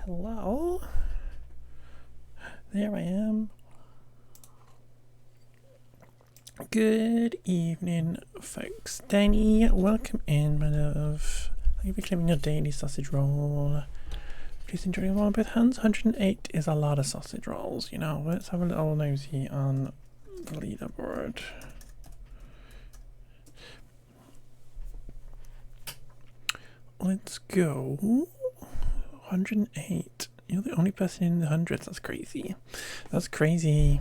Hello. There I am. Good evening, folks. Danny, welcome in, my love. Thank you for claiming your daily sausage roll. Please enjoy your roll with both hands. 108 is a lot of sausage rolls, you know. Let's have a little nosy on the leaderboard. Let's go. 108. You're the only person in the hundreds. That's crazy. That's crazy.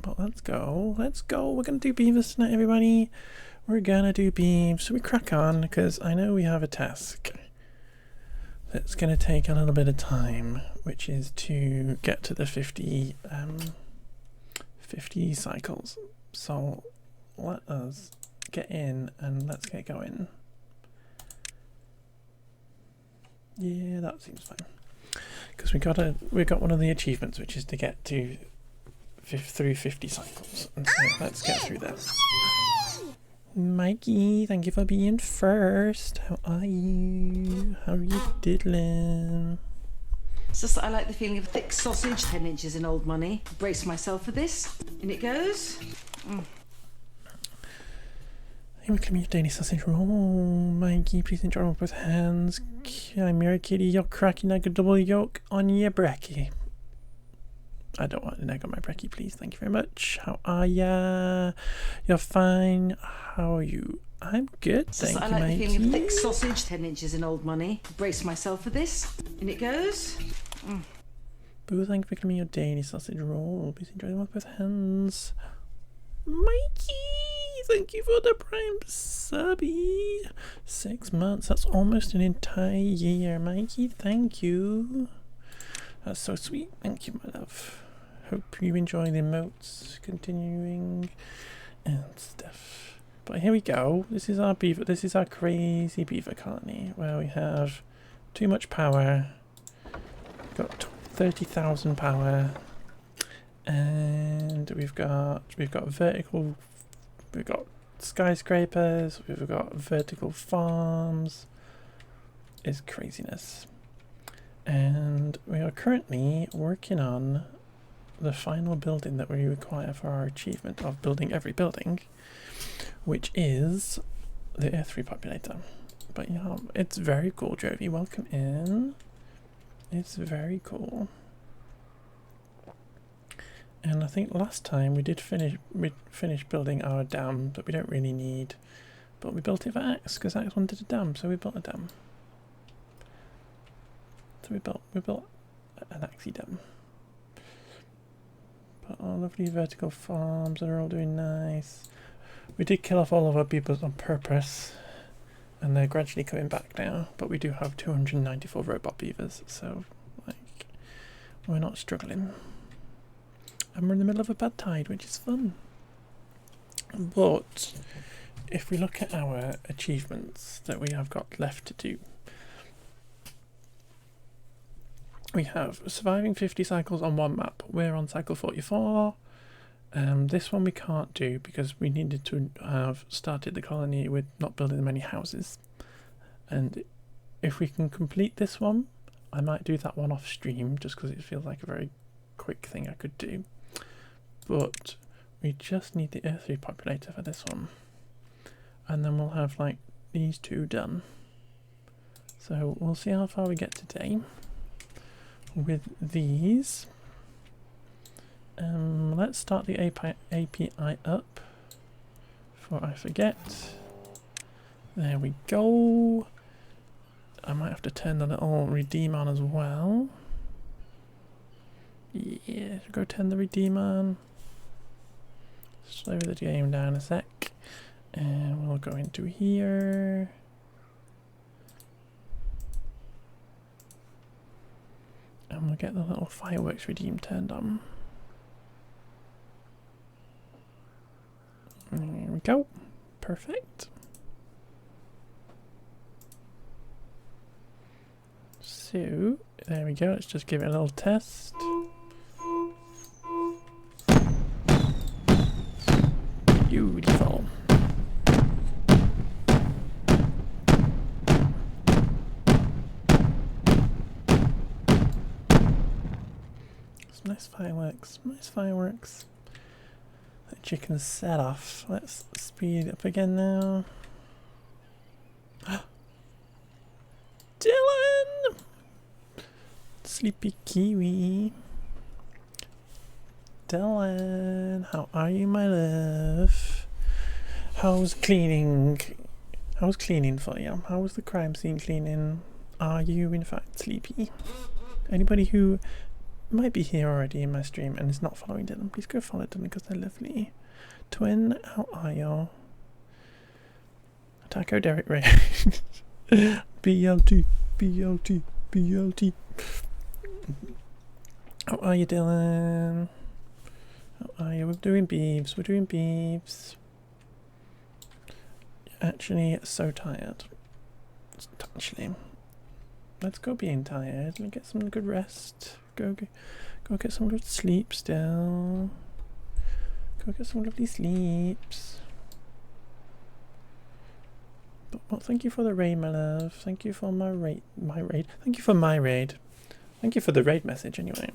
But let's go. Let's go. We're going to do Beavers tonight, everybody. We're going to do Beavs. So we crack on because I know we have a task that's going to take a little bit of time, which is to get to the 50 cycles. So let us get in and let's get going. Yeah, that seems fine. Because we got one of the achievements, which is to get to through 50 cycles. And so let's get through that. Mikey, thank you for being first. How are you? How are you diddling? It's just that I like the feeling of thick sausage, 10 inches in old money. Brace myself for this. In it goes. Hey, come here, daily sausage roll. Mikey, please enjoy with both hands. Chimera Kitty, you're cracking like a double yolk on your brekkie. I don't want an egg on my brekkie, please. Thank you very much. How are ya? You're fine. How are you? I'm good, thank you, I like Mikey. the feeling of thick sausage, 10 inches in old money. Brace myself for this. In it goes. Boo, thank you for giving me your daily sausage roll. Please enjoy them with both hands. Mikey, thank you for the prime subby. 6 months, that's almost an entire year. Mikey, thank you. That's so sweet. Thank you, my love. Hope you enjoy the emotes continuing and stuff. But here we go. This is our beaver. This is our crazy beaver colony where we have too much power. Got 30,000 power. And we've got vertical, we've got skyscrapers, we've got vertical farms. It's craziness. And we are currently working on the final building that we require for our achievement of building every building, which is the Earth Repopulator. But yeah, it's very cool, Jovi. Welcome in. It's very cool. And I think last time we did finish building our dam that we don't really need, but we built it for Axe because Axe wanted a dam, so we built a dam. So we built an Axie dam. But our lovely vertical farms are all doing nice. We did kill off all of our beavers on purpose, and they're gradually coming back now. But we do have 294 robot beavers, so like we're not struggling. And we're in the middle of a bad tide, which is fun. But if we look at our achievements that we have got left to do, we have surviving 50 cycles on one map. We're on cycle 44. This one we can't do because we needed to have started the colony with not building many houses. And if we can complete this one, I might do that one off stream just because it feels like a very quick thing I could do. But we just need the Earth Repopulator for this one. And then we'll have like these two done. So we'll see how far we get today with these. Let's start the API up before I forget. There we go. I might have to turn the little redeem on as well. Yeah, go turn the redeem on. Slow the game down a sec. And we'll go into here. And we'll get the little fireworks redeem turned on. There we go. Perfect. So, there we go. Let's just give it a little test. Beautiful. Nice fireworks. Nice fireworks. The chicken's set off. Let's speed up again now. Dylan! Sleepy Kiwi. Dylan, how are you, my love? How's cleaning? How's cleaning for you? How's the crime scene cleaning? Are you in fact sleepy? Anybody who might be here already in my stream and is not following Dylan, please go follow Dylan because they're lovely. Twin, how are you? Taco Derek Ray. BLT, BLT, BLT. How are you, Dylan? How are you? We're doing beeves. We're doing beeves. Actually, so tired. Actually, let's go being tired and get some good rest. Go get some good sleep still. Go get some lovely sleeps. But thank you for the raid, my love. Thank you for my raid. Thank you for my raid. Thank you for the raid message anyway,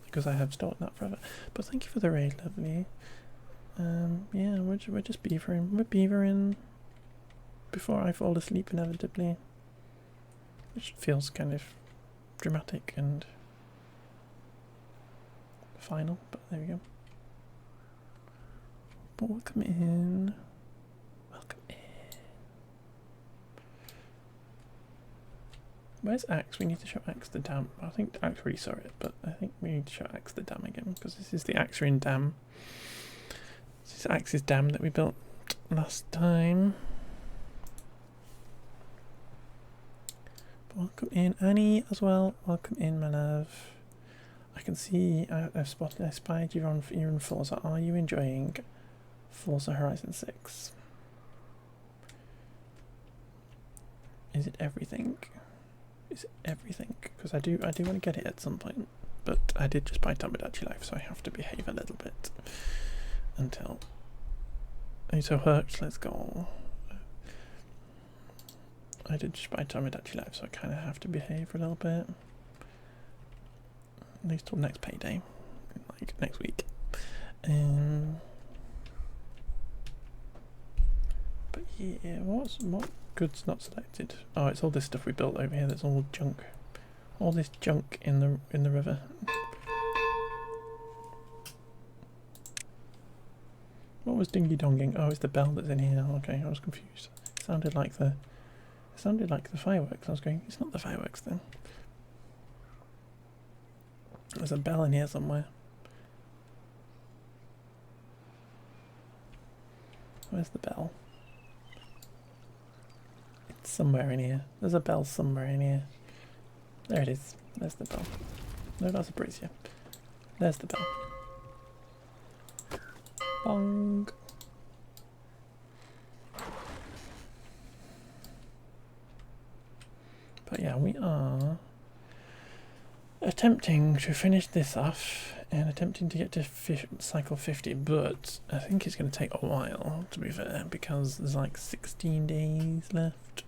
because I have stored that forever. But thank you for the raid, lovely. Yeah, we're just beavering. We're beavering before I fall asleep inevitably, which feels kind of dramatic and final. But there we go. But welcome in. Welcome in. Where's Axe? We need to show Axe the dam. I think Axe already saw it, but I think we need to show Axe the dam again because this is the Axerin dam. This is Axe's dam that we built last time. But welcome in, Annie, as well. Welcome in, my love. I can see I spied you on you're in Forza. Are you enjoying Forza Horizon 6? Is it everything? Is it everything? Because I do want to get it at some point, but I did just buy Tomodachi Life, so I have to behave a little bit until. So hurts. Let's go. I did just buy Tomodachi Life, so I kind of have to behave a little bit. At least till next payday, like next week. But yeah, what goods not selected? Oh, it's all this stuff we built over here. That's all junk. All this junk in the river. What was dingy donging? Oh, it's the bell that's in here. Okay, I was confused. It sounded like the fireworks. I was going, it's not the fireworks then. There's a bell in here somewhere. Where's the bell? It's somewhere in here. There's a bell somewhere in here. There it is. There's the bell. No, that's a brazier. There's the bell. Bong. But yeah, we are attempting to finish this off and attempting to get to cycle 50, but I think it's going to take a while, to be fair, because there's like 16 days left.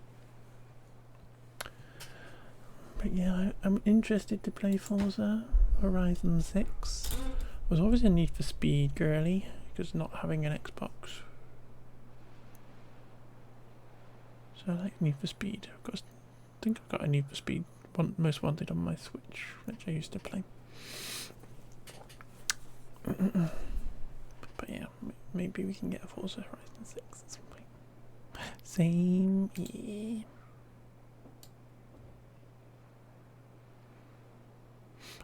But yeah, I'm interested to play Forza Horizon 6. I was always a Need for Speed girly, because not having an Xbox. So I like Need for Speed. I think I've got a Need for Speed Most Wanted on my Switch, which I used to play. But yeah, maybe we can get a Forza Horizon 6 at some point. Same here.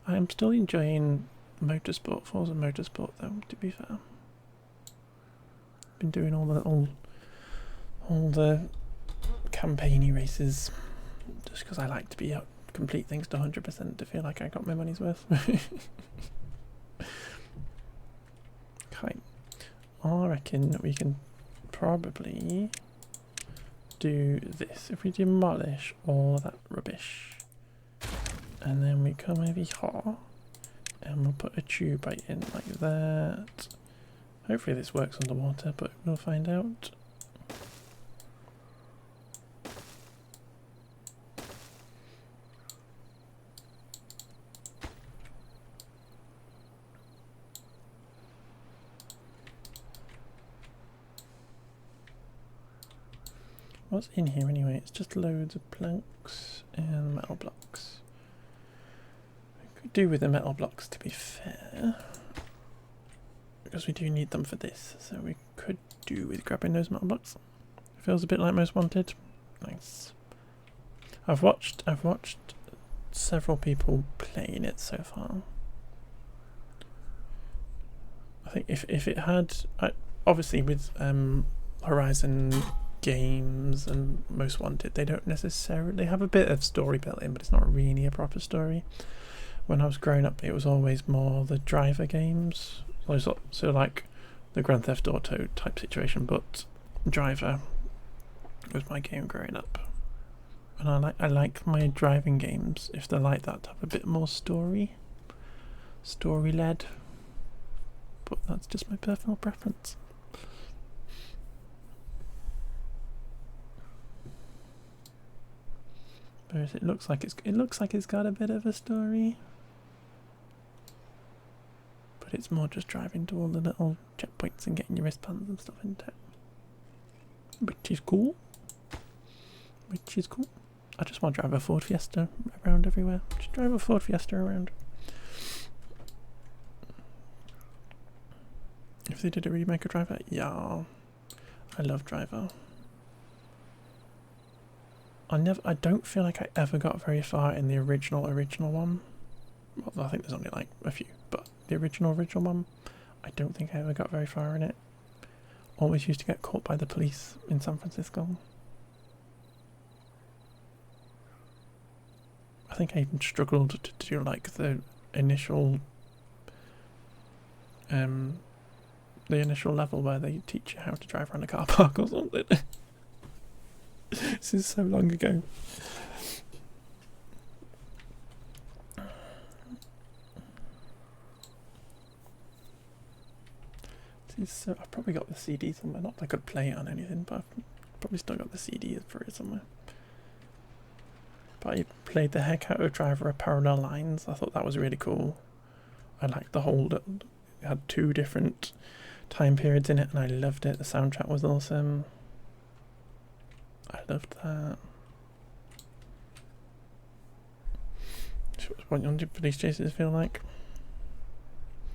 I'm still enjoying Motorsport, Forza Motorsport though, to be fair. Been doing all the campaigny races just because I like to be out, complete things to 100% to feel like I got my money's worth. Okay, I reckon we can probably do this. If we demolish all that rubbish and then we come over here and we'll put a tube right in like that. Hopefully this works underwater, but we'll find out. What's in here anyway? It's just loads of planks and metal blocks. We could do with the metal blocks, to be fair, because we do need them for this, so we could do with grabbing those metal blocks. Feels a bit like Most Wanted. Nice. I've watched several people playing it so far. I think if it had, obviously with Horizon games and Most Wanted, they don't necessarily have a bit of story built in, but it's not really a proper story. When I was growing up, it was always more the driver games, so like the Grand Theft Auto type situation, but Driver was my game growing up. And I like my driving games if they're like that, to have a bit more story led. But that's just my personal preference. Whereas it looks like it's got a bit of a story, but it's more just driving to all the little checkpoints and getting your wristbands and stuff into it, which is cool. I just want to drive a Ford Fiesta around everywhere. Just drive a Ford Fiesta around. If they did a remake of Driver, yeah, I love Driver. I don't feel like I ever got very far in the original one. Well, I think there's only like a few, but the original one, I don't think I ever got very far in it. Always used to get caught by the police in San Francisco. I think I even struggled to do like the initial level where they teach you how to drive around a car park or something. This is so long ago. So I've probably got the CD somewhere. Not that I could play it on anything, but I've probably still got the CD for it somewhere. But I played the heck out of Driver of Parallel Lines. I thought that was really cool. I liked the whole, it had 2 different time periods in it, and I loved it. The soundtrack was awesome. I loved that. What did police chases feel like?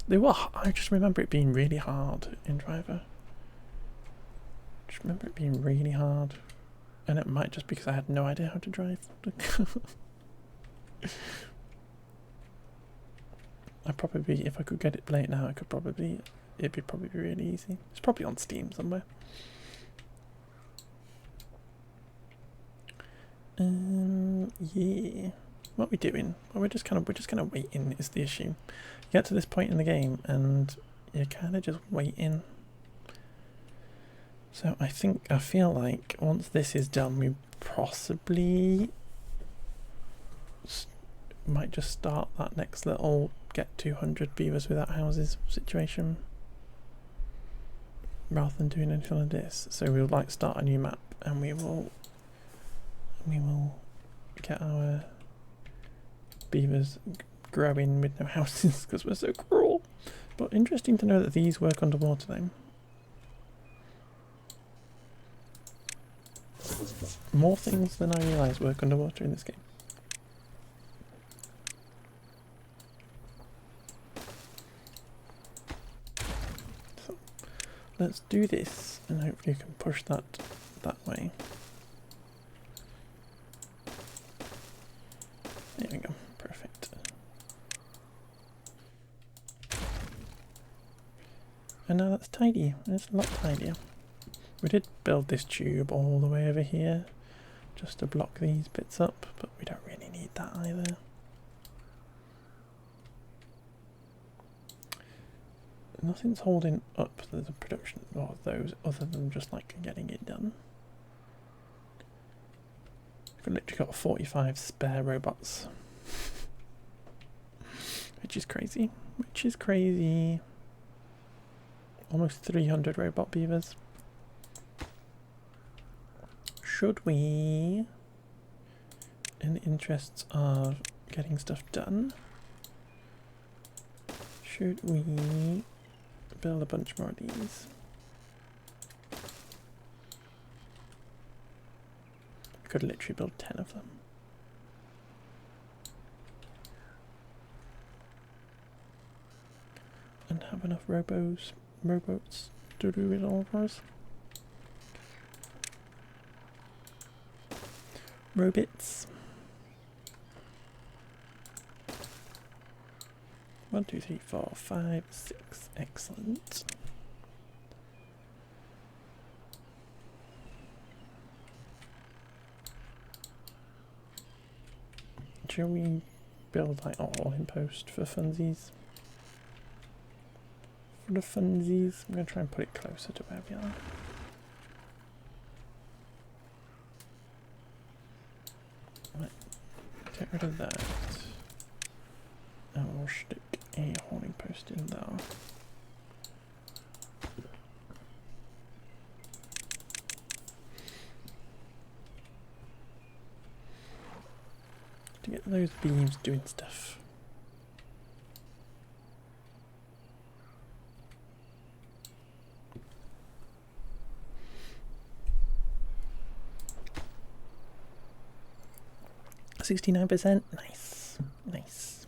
They were. I just remember it being really hard in Driver. Just remember it being really hard, and it might just because I had no idea how to drive. If I could get it played now, it'd probably be really easy. It's probably on Steam somewhere. Yeah. What are we doing? Well, we're just kind of waiting is the issue. You get to this point in the game and you're kind of just waiting. So I feel like once this is done, we possibly might just start that next little get 200 beavers without houses situation, rather than doing anything like this. So we'll like start a new map and we will get our beavers growing with no houses because we're so cruel. But interesting to know that these work underwater then. More things than I realised work underwater in this game. So let's do this and hopefully you can push that way. There we go, perfect. And now that's tidy, it's a lot tidier. We did build this tube all the way over here just to block these bits up, but we don't really need that either. Nothing's holding up the production of those other than just like getting it done. We've literally got 45 spare robots. Which is crazy. Almost 300 robot beavers. Should we, in the interests of getting stuff done, should we build a bunch more of these? could literally build 10 of them. And have enough robots to do it all for us. Robots. 1, 2, 3, 4, 5, 6. Excellent. Shall we build like all in post for funsies? For the funsies, I'm going to try and put it closer to where we are. Right, get rid of that. And we'll stick a holding post in there. To get those beams doing stuff. %, nice, nice.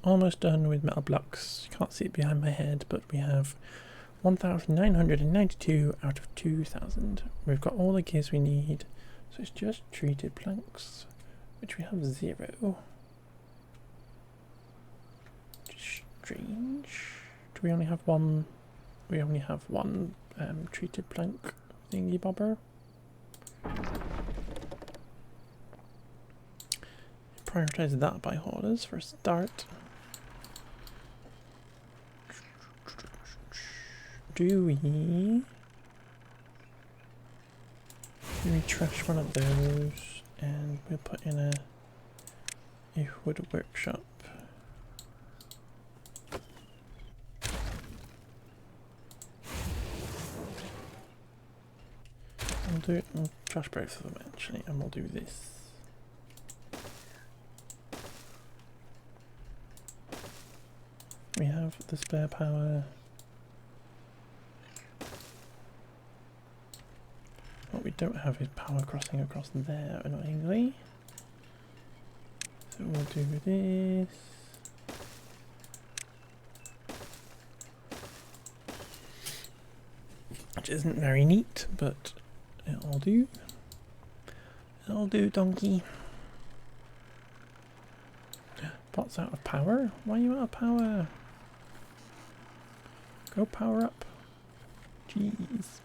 Almost done with metal blocks. You can't see it behind my head, but we have 1,992 out of 2,000. We've got all the gears we need, so it's just treated planks, which we have 0. Strange. Do we only have one? We only have one treated plank thingy bobber. Prioritize that by hoarders for a start. Do we trash one of those and we'll put in a wood workshop? We'll do it, we'll trash both of them actually, and we'll do this. We have the spare power. What we don't have is power crossing across there, annoyingly. So we'll do this. Which isn't very neat, but it'll do. It'll do, donkey. Pot's out of power? Why are you out of power? Go power up. Jeez.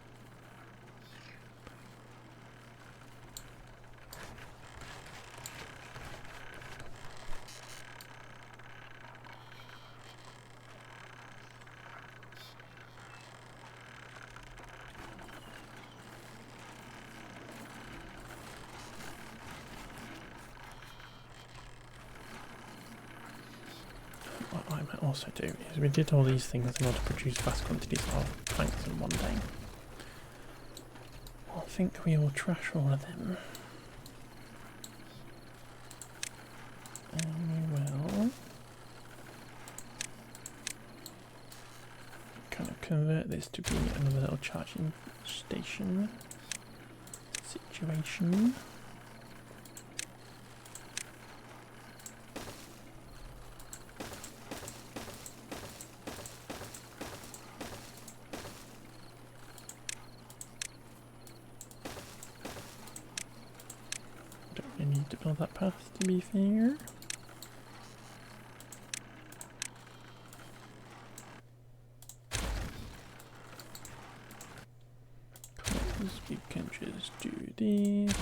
What I might also do is we did all these things in order to produce vast quantities of planks in one day. I think we will trash all of them. And we will kind of convert this to be another little charging station situation. Need to build that path, to be fair. Because we can just do this.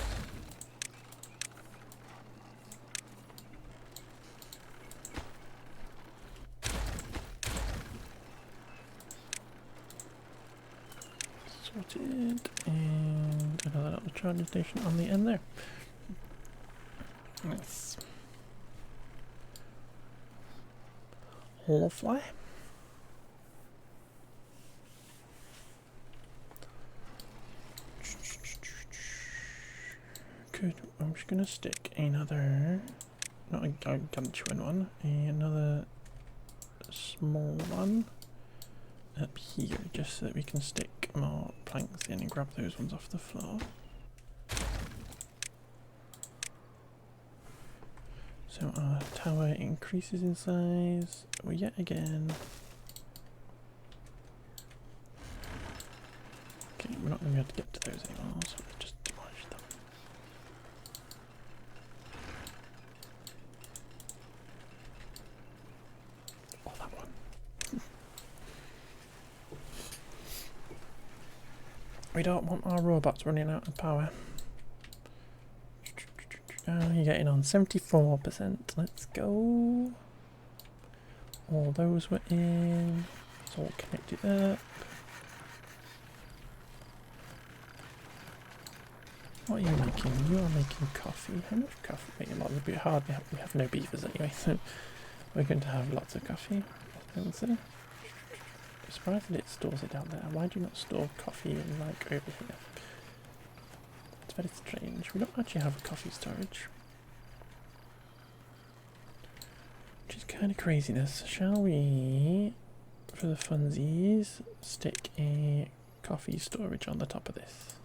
Sorted, and another little charging station on the end there. Nice. Lovely. Good. I'm just gonna stick another, not a gargantuan one, another small one up here, just so that we can stick more planks in and grab those ones off the floor. So our tower increases in size yet again. Okay, we're not going to be able to get to those anymore, so let's just demolish them. Oh, that one. We don't want our robots running out of power. You're getting on 74%. Let's go. All those were in. It's all connected up. What are you making? You are making coffee. How much coffee? Wait, it might be a bit hard. We have no beavers anyway, so we're going to have lots of coffee. I'm surprised that it stores it down there. Why do you not store coffee in, like, over here? It's very strange. We don't actually have a coffee storage, which is kind of craziness. Shall we, for the funsies, stick a coffee storage on the top of this?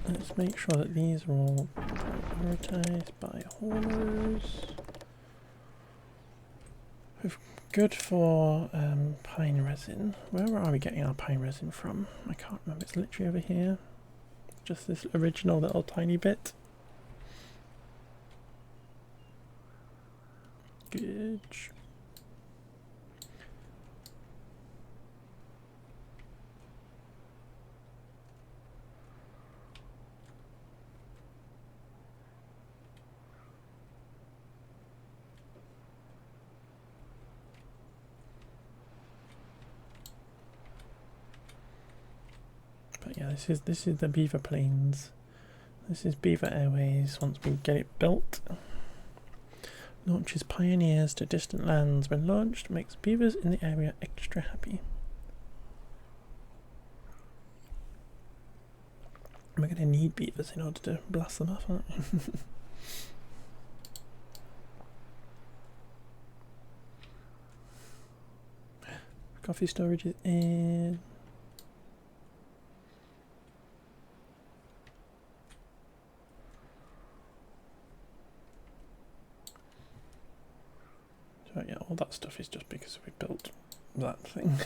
Let's make sure that these are all prioritized by haulers. Good for pine resin. Where are we getting our pine resin from? I can't remember. It's literally over here. Just this original little tiny bit. Good. But yeah, this is the Beaver Plains. This is Beaver Airways. Once we get it built, launches pioneers to distant lands. When launched, makes beavers in the area extra happy. We're going to need beavers in order to blast them off, aren't we? Coffee storage is in. So yeah, all that stuff is just because we built that thing.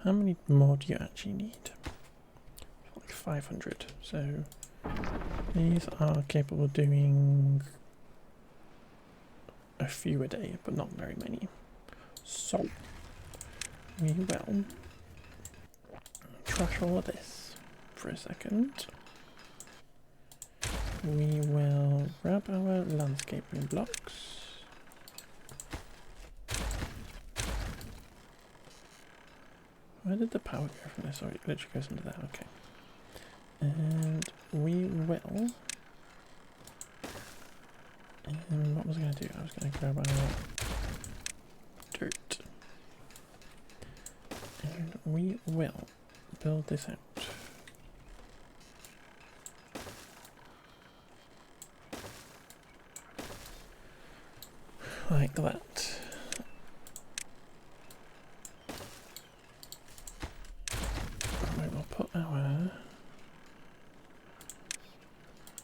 How many more do you actually need? Like 500. So these are capable of doing a few a day, but not very many. So we will trash all of this for a second. We will grab our landscaping blocks. Where did the power go from this? Sorry, it literally goes into there. Okay. And we will. And what was I going to do? I was going to grab our dirt. And we will build this out. Like that. And we will put our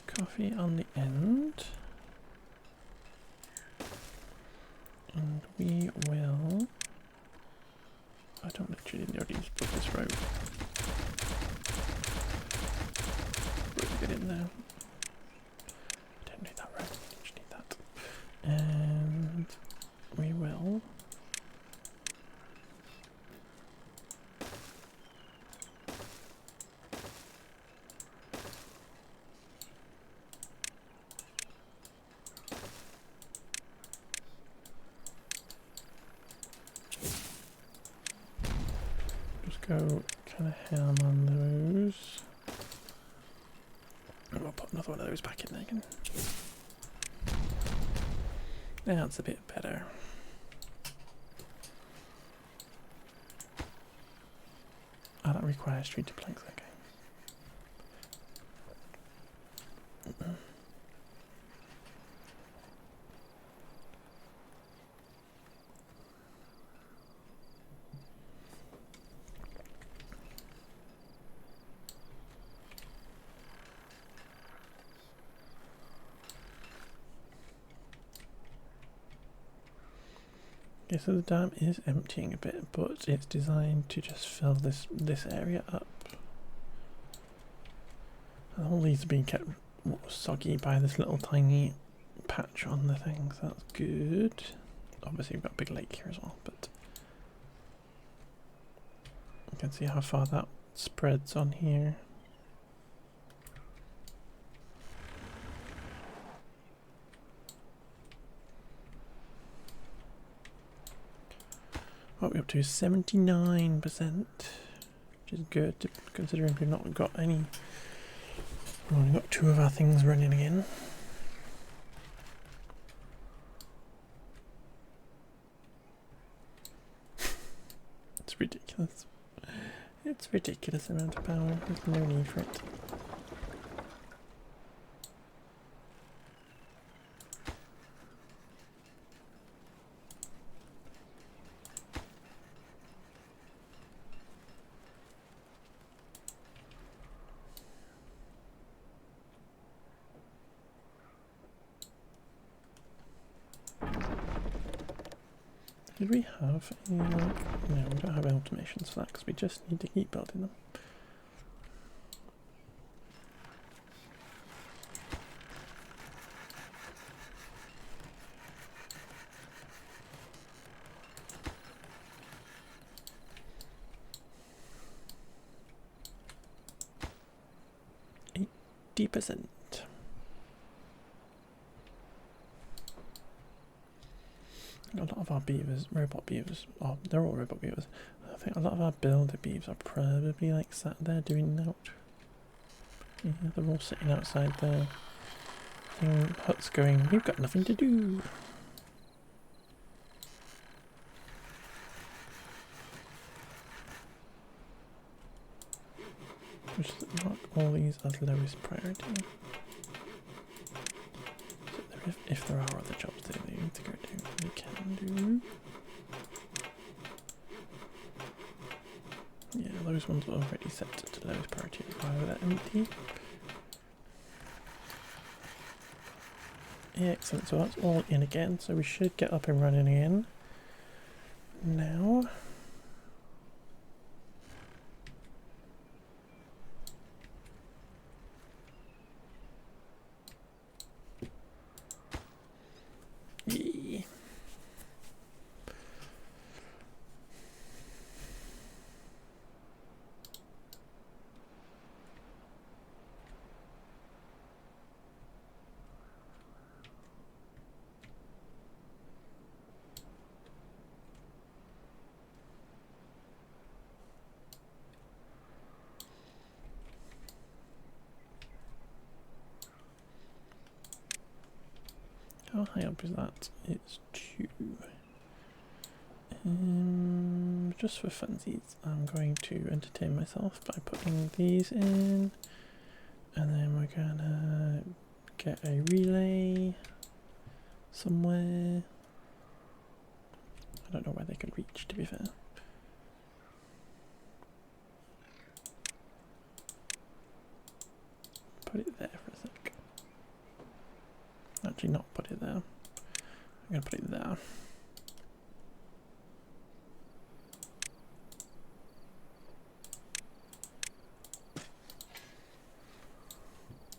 coffee on the end. And we will. I don't literally need to put this road. Really get in there. I don't need that road, I just need that. And we will go kind of ham on those. And we'll put another one of those back in there again. That's a bit better. Oh, that requires treated planks, okay. Okay, so the dam is emptying a bit, but it's designed to just fill this area up. And all these are being kept soggy by this little tiny patch on the thing, so that's good. Obviously we've got a big lake here as well, but you can see how far that spreads on here. What we're up to is 79%, which is good considering we've not got any. We've only got 2 of our things running again. It's ridiculous. It's ridiculous amount of power. There's no need for it. Did we have any, no, we don't have automations for that because we just need to keep building them. %. A lot of our beavers, robot beavers, oh, they're all robot beavers. I think a lot of our builder beavers are probably like sat there doing nought. Yeah, they're all sitting outside their huts going, we've got nothing to do. Just mark all these as lowest priority. So if there are other jobs that they need to go do, we can do. Yeah, those ones are already set to lowest priority while they're empty. Yeah, excellent, so that's all in again, so we should get up and running again. Now. Yeah. How high up is that? It's 2. Just for funsies, I'm going to entertain myself by putting these in, and then we're gonna get a relay somewhere. I don't know where they could reach, to be fair. Put it there for a sec. Actually, not put it there. I'm gonna put it there.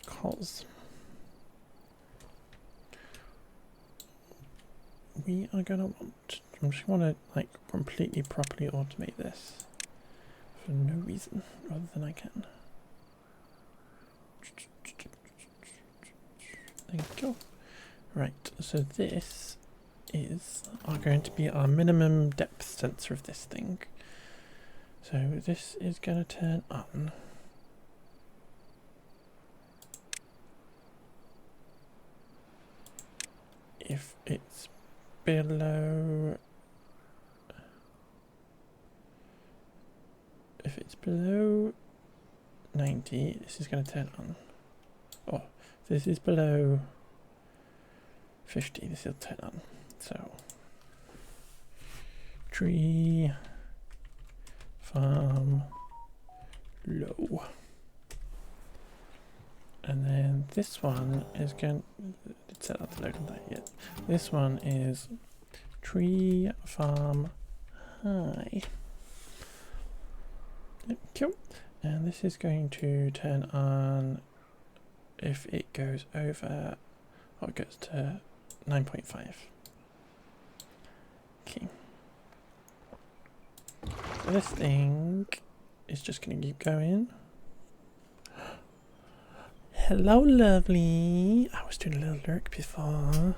Cause we are gonna want. I just want to like completely properly automate this for no reason other than I can. There you go. Right, so this are going to be our minimum depth sensor of this thing. So this is going to turn on. If it's below... If it's below 90, this is going to turn on. Oh, if this is below 50, this will turn on. So, tree, farm, low. And then this one is going, it's set up to load that yet. This one is tree, farm, high. Cool. And this is going to turn on if it goes over, or it goes to 9.5. Okay. So this thing is just going to keep going. Hello, lovely. I was doing a little lurk before.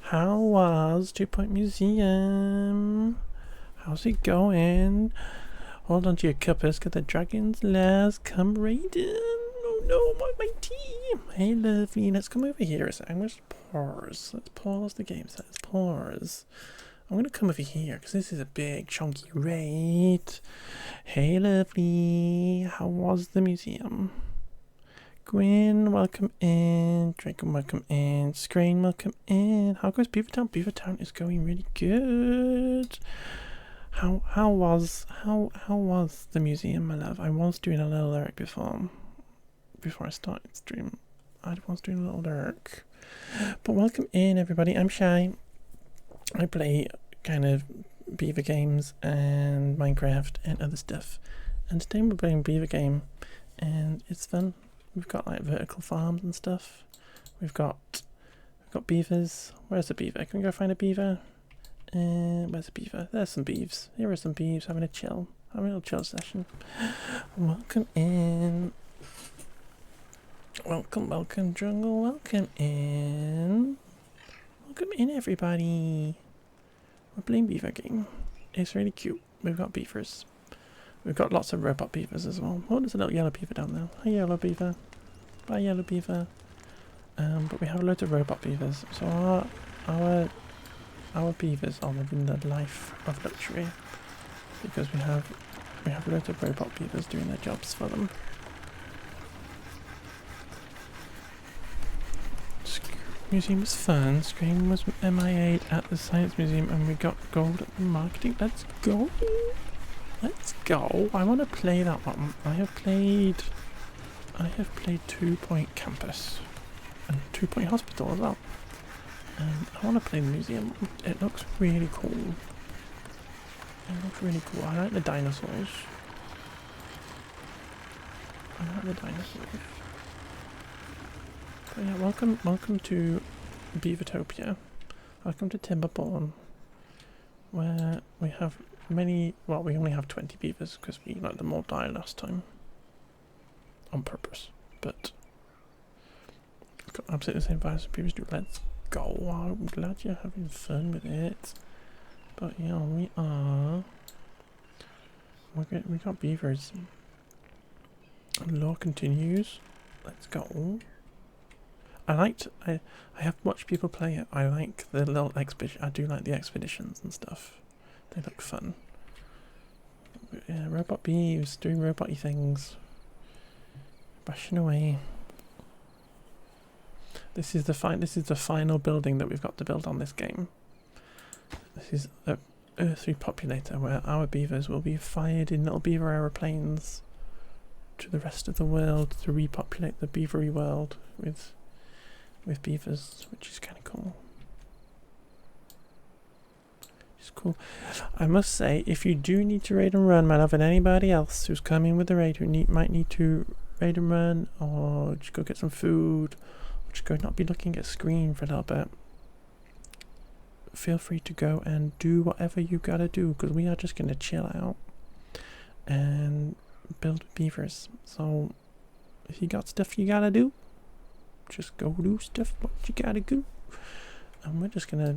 How was 2 Point Museum? How's it going? Hold on to your cuppers, got the dragon's last come right in. Oh no, my team. Hey, lovely, let's come over here a second. Let's pause. Let's pause the game. So let's pause. I'm going to come over here because this is a big chunky raid. Hey, lovely. How was the museum? Gwyn, welcome in. Draken, welcome in. Screen, welcome in. How goes Beavertown? Beavertown is going really good. How was the museum, my love? I was doing a little lurk before I started stream. I was doing a little lurk. But welcome in, everybody. I'm Shy. I play kind of beaver games and Minecraft and other stuff. And today we're playing a beaver game and it's fun. We've got like vertical farms and stuff. We've got beavers. Where's the beaver? Can we go find a beaver? Where's the beaver? There's some beeves. Here are some beeves having a little chill session. Welcome in. Welcome jungle. Welcome in. Welcome in, everybody. We're playing beaver game. It's really cute. We've got beavers. We've got lots of robot beavers as well. Oh, there's a little yellow beaver down there. Hi, yellow beaver. Bye, yellow beaver. But we have loads of robot beavers. So our beavers are living the life of luxury because we have loads of robot beavers doing their jobs for them. Museum was fun. Scream was MIA'd at the Science Museum and we got gold at the marketing. Let's go. Let's go. I want to play that one. I have played 2 Point Campus and 2 Point Hospital as well. And I want to play the museum. It looks really cool. It looks really cool. I like the dinosaurs. But yeah, welcome to Beavertopia. Welcome to Timberborn, where we have many. Well, we only have 20 beavers because we let them all die last time on purpose. But we've got absolutely the same virus as beavers do. Let's go. I'm glad you're having fun with it. But yeah, we are. We got beavers. Law continues. Let's go. I have watched people play it. I like the little expedition. I do like the expeditions and stuff. They look fun. Yeah, robot beeves doing robot-y things. Bashing away. This is the final building that we've got to build on this game. This is a Earth repopulator where our beavers will be fired in little beaver aeroplanes to the rest of the world to repopulate the beavery world with beavers, which is kind of cool. It's cool. I must say, if you do need to raid and run, my love, and anybody else who's coming with the raid who might need to raid and run, or just go get some food, or just go not be looking at a screen for a little bit, feel free to go and do whatever you gotta do, because we are just gonna chill out and build beavers. So if you got stuff you gotta do, just go do stuff what you gotta do, and we're just gonna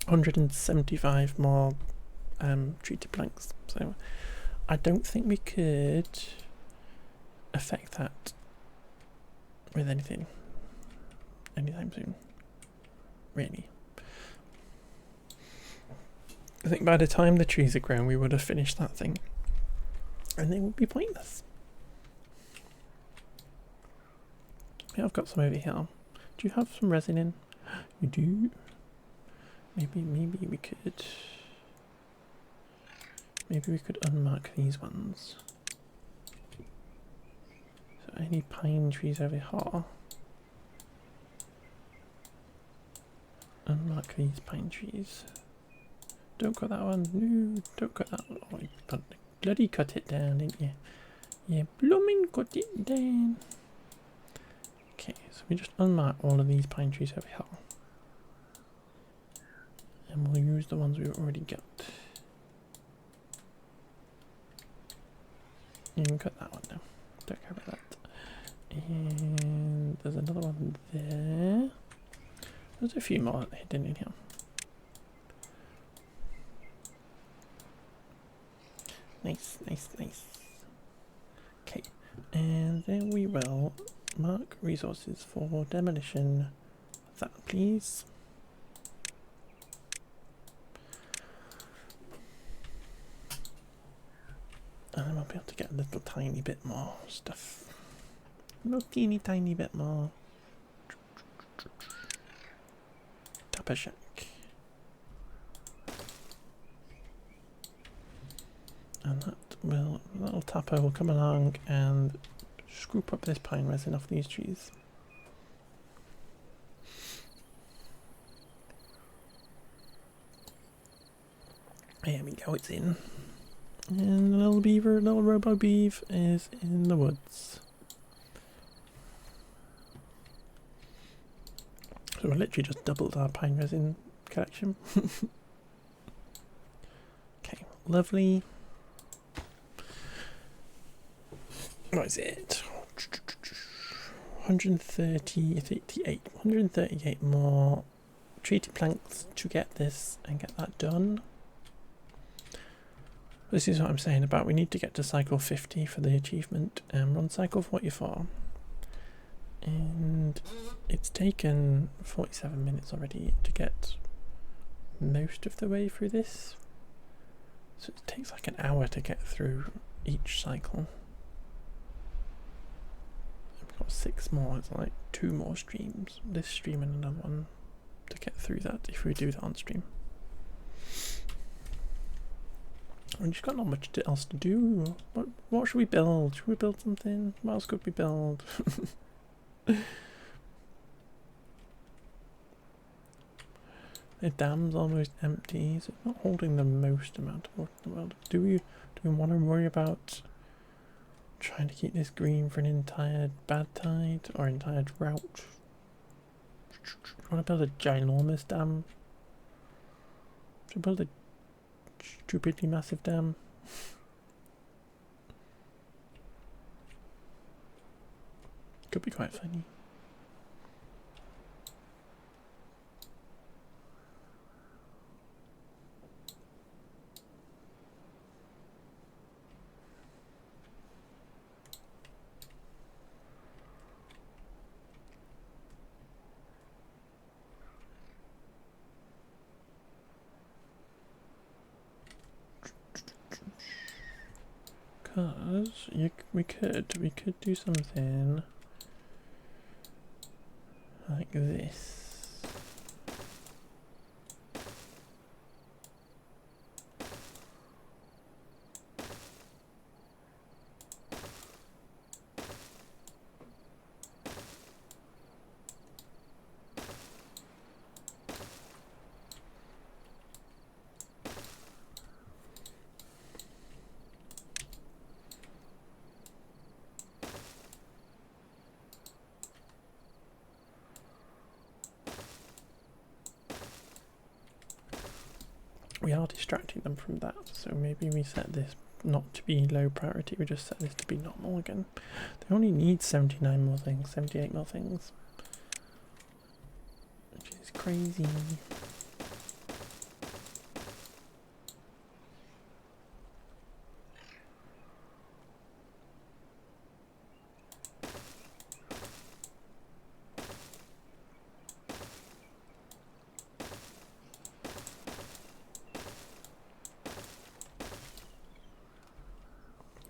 175 more treated planks. So I don't think we could affect that with anything anytime soon, really. I think by the time the trees are grown, we would have finished that thing, and they would be pointless. Yeah, I've got some over here. Do you have some resin in? You do. Maybe we could. Maybe we could unmark these ones. So any pine trees over here. Unmark these pine trees. Don't cut that one. No, don't cut that one. Oh, you bloody cut it down, didn't you? You blooming cut it down. Okay, so we just unmark all of these pine trees over here. And we'll use the ones we've already got. You can cut that one now. Don't care about that. And there's another one there. There's a few more hidden in here. Nice, nice, nice. Okay, and then we will mark resources for demolition. That, please. And then we'll be able to get a little tiny bit more stuff. A little teeny tiny bit more. Tapper shack. And that little tapper will come along and scoop up this pine resin off these trees. There we go, it's in. And the little beaver, little robo beav is in the woods. So we literally just doubled our pine resin collection. Okay, lovely. What is it? 138 more treated planks to get this and get that done. This is what I'm saying about we need to get to cycle 50 for the achievement, and we're on cycle 44. And it's taken 47 minutes already to get most of the way through this. So it takes like an hour to get through each cycle. We've got 6 more, it's like 2 more streams. This stream and another one to get through that if we do that on stream. We've just got not much else to do. What should we build? Should we build something? What else could we build? The dam's almost empty, so it's not holding the most amount of water in the world. Do we want to worry about trying to keep this green for an entire bad tide or entire drought? Do you want to build a ginormous dam? Should we build a stupidly massive dam? Could be quite funny. Because we could do something like this. We are distracting them from that, so maybe we set this not to be low priority, we just set this to be normal again. They only need 79 more things, 78 more things. Which is crazy.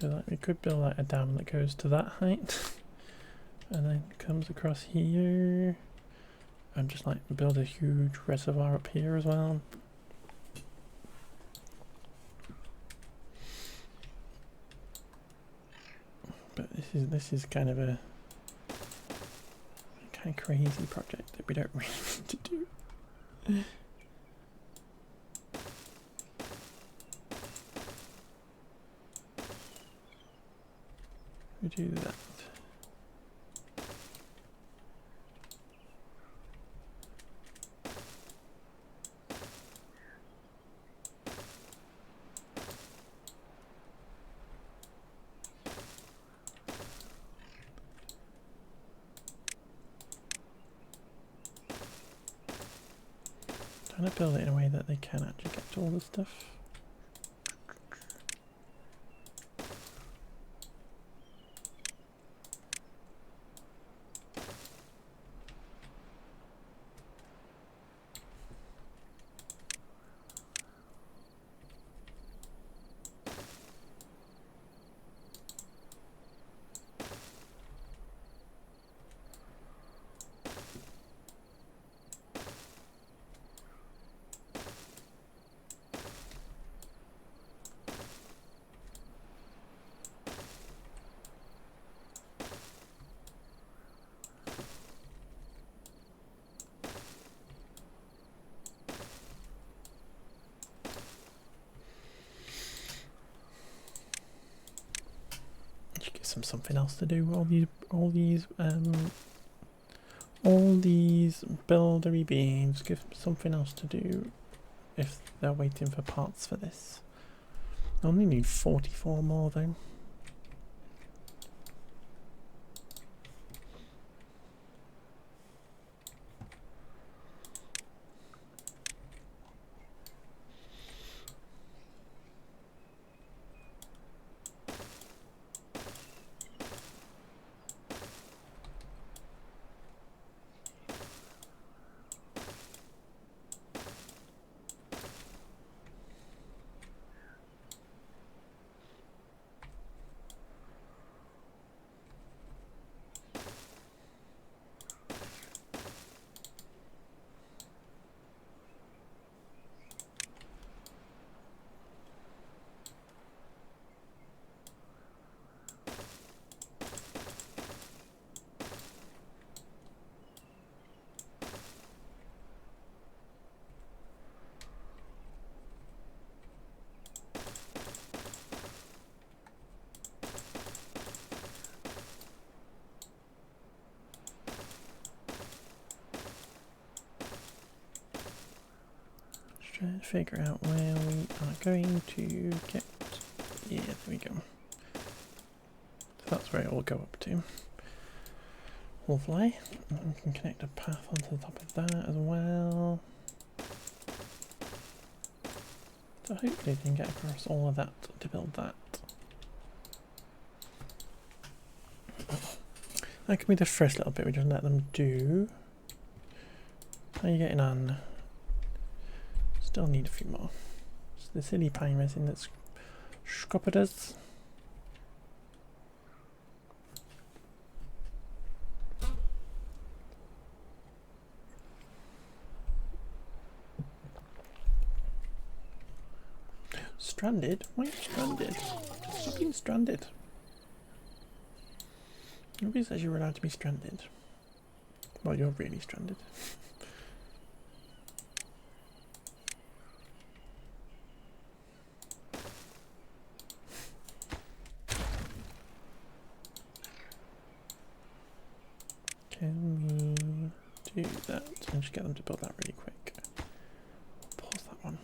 Like, we could build like a dam that goes to that height and then comes across here, and just like build a huge reservoir up here as well. But this is kind of a kind of crazy project that we don't really need to do. We do that. Trying to build it in a way that they can actually get to all this stuff. Something else to do. All these buildery beams give them something else to do if they're waiting for parts for this. I only need 44 more though. Trying to figure out where we are going to get. Yeah, there we go. So that's where it will go up to. Lovely. And we can connect a path onto the top of that as well. So hopefully we can get across all of that to build that. That can be the first little bit we just let them do. How are you getting on? Still need a few more. It's the silly pine resin that's scuppered us. Stranded? Why are you stranded? Stop being stranded. Nobody says you're allowed to be stranded. Well, you're really stranded. Can we do that and just get them to build that really quick? Pause that one.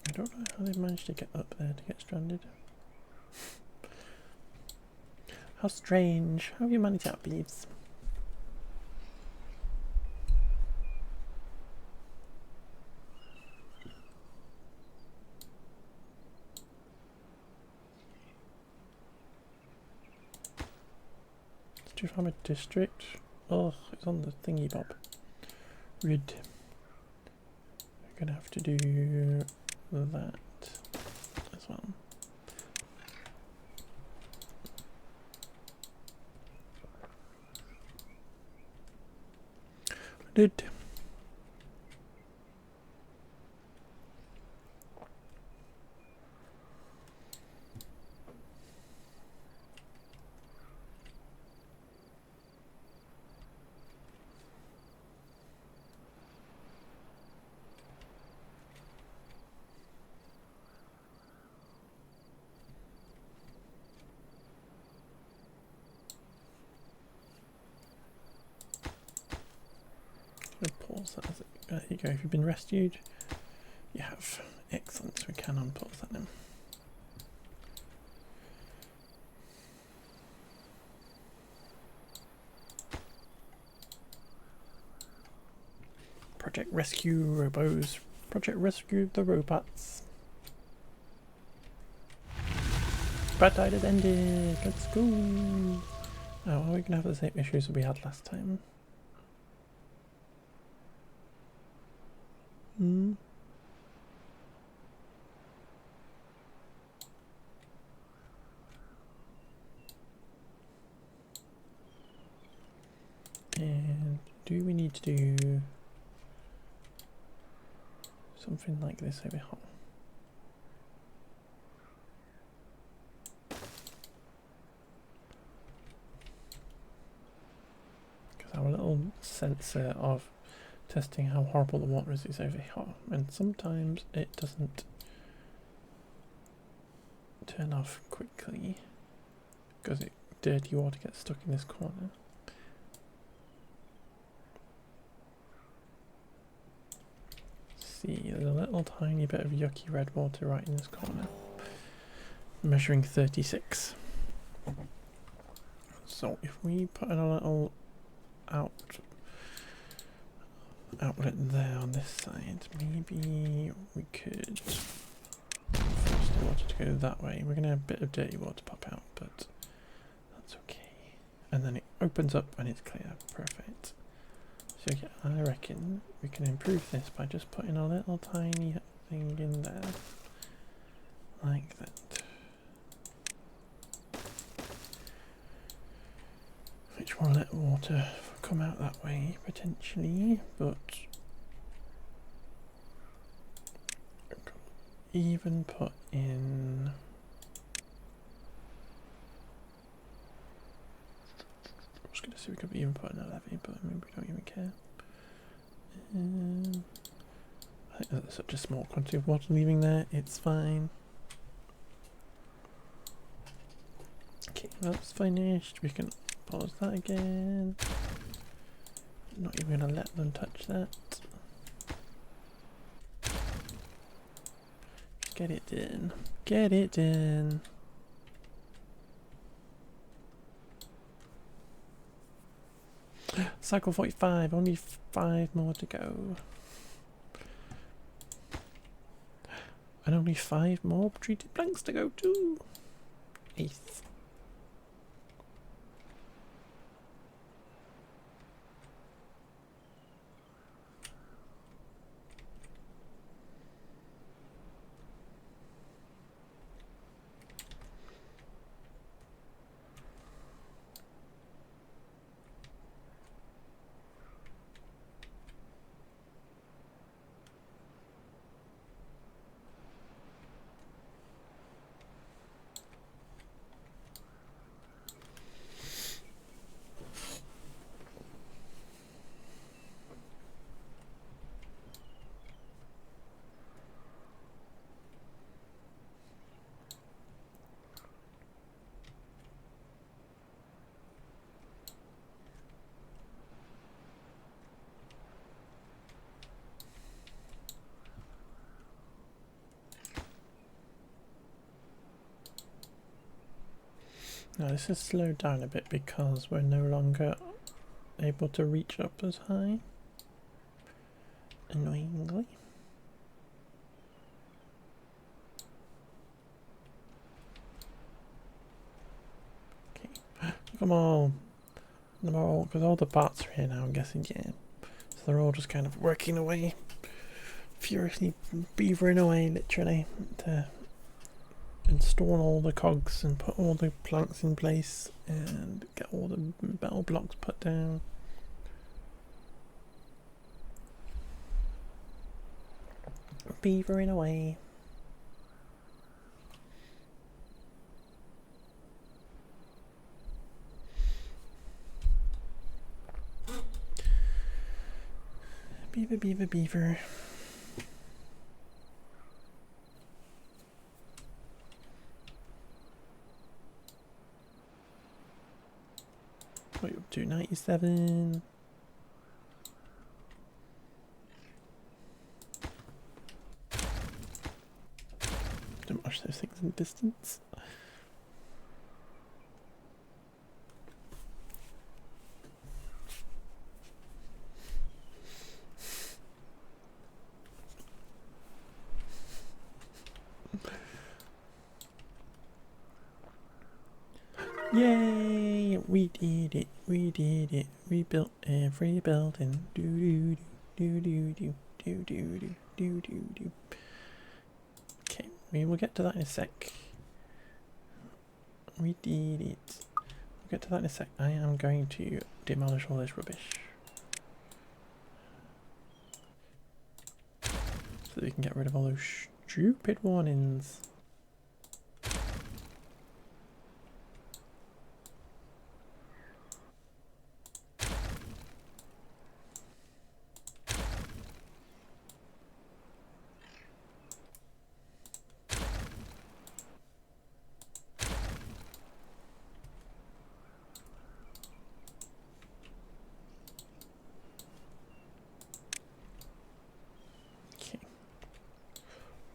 I don't know how they managed to get up there to get stranded. How strange. How have you managed that, Beavs? Do farm a district? Oh, it's on the thingy bob. Rid. We're gonna have to do that as well. Did. Pause that as it. There you go. If you've been rescued, you have. Excellent. So we can unpause that now. Project Rescue Robos. Project Rescue the Robots. Bad tide has ended. Let's go. Oh, are we gonna have the same issues that we had last time? And do we need to do something like this over here? Because our little sensor of testing how horrible the water is over here, and sometimes it doesn't turn off quickly because dirty water gets stuck in this corner. See, there's a little tiny bit of yucky red water right in this corner, measuring 36. So if we put in a little outlet there on this side, maybe we could force the water to go that way. We're going to have a bit of dirty water pop out, but that's okay. And then it opens up and it's clear. Perfect. So yeah, I reckon we can improve this by just putting a little tiny thing in there, like that. Which will let water come out that way, potentially, but even put in I was going to say we could even put in a levy, but maybe we don't even care. I think that's such a small quantity of water leaving there, it's fine. Okay, that's finished. We can pause that again. Not even going to let them touch that. Get it in. Get it in. Cycle 45, only 5 more to go. And only 5 more treated blanks to go too. 8th. Now this has slowed down a bit because we're no longer able to reach up as high. Annoyingly. Okay, look at them all. They're all, because all the parts are here now, I'm guessing, yeah. So they're all just kind of working away, furiously beavering away, literally, to install all the cogs and put all the planks in place and get all the metal blocks put down. Beavering away. Beaver, beaver, beaver. What are you up to? 97. Don't watch those things in distance. Yay! We did it! We did it! We built every building. Do do do do do do do do do do do. Okay, we will get to that in a sec. We did it. We'll get to that in a sec. I am going to demolish all this rubbish so that we can get rid of all those stupid warnings.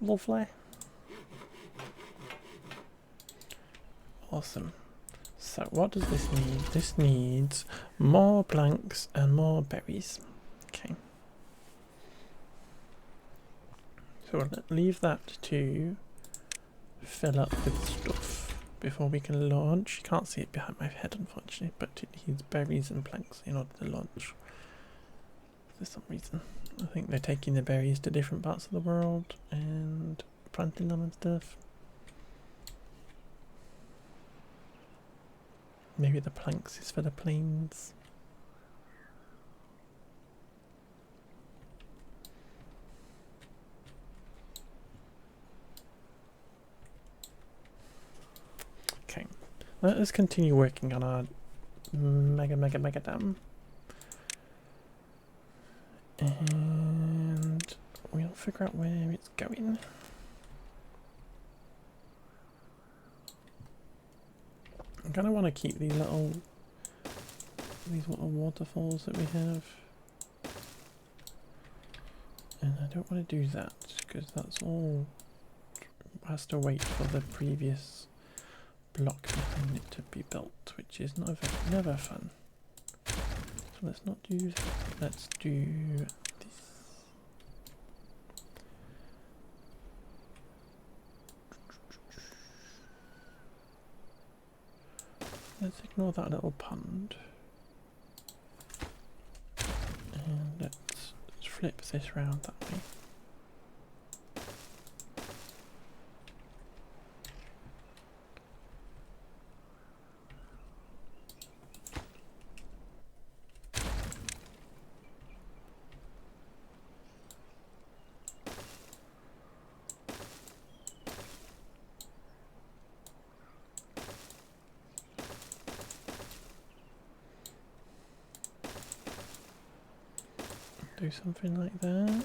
Lovely. Awesome. So what does this need? This needs more planks and more berries. Okay. So we'll leave that to fill up with stuff before we can launch. You can't see it behind my head unfortunately, but it needs berries and planks in order to launch. For some reason. I think they're taking the berries to different parts of the world and planting them and stuff. Maybe the planks is for the planes. Okay, let us continue working on our mega dam. And we'll figure out where it's going. I kind of want to keep these little waterfalls that we have, and I don't want to do that because that's all has to wait for the previous block behind it to be built, which is never fun. So let's not do that. Let's do this. Let's ignore that little pond. And let's flip this round that way. Do something like that.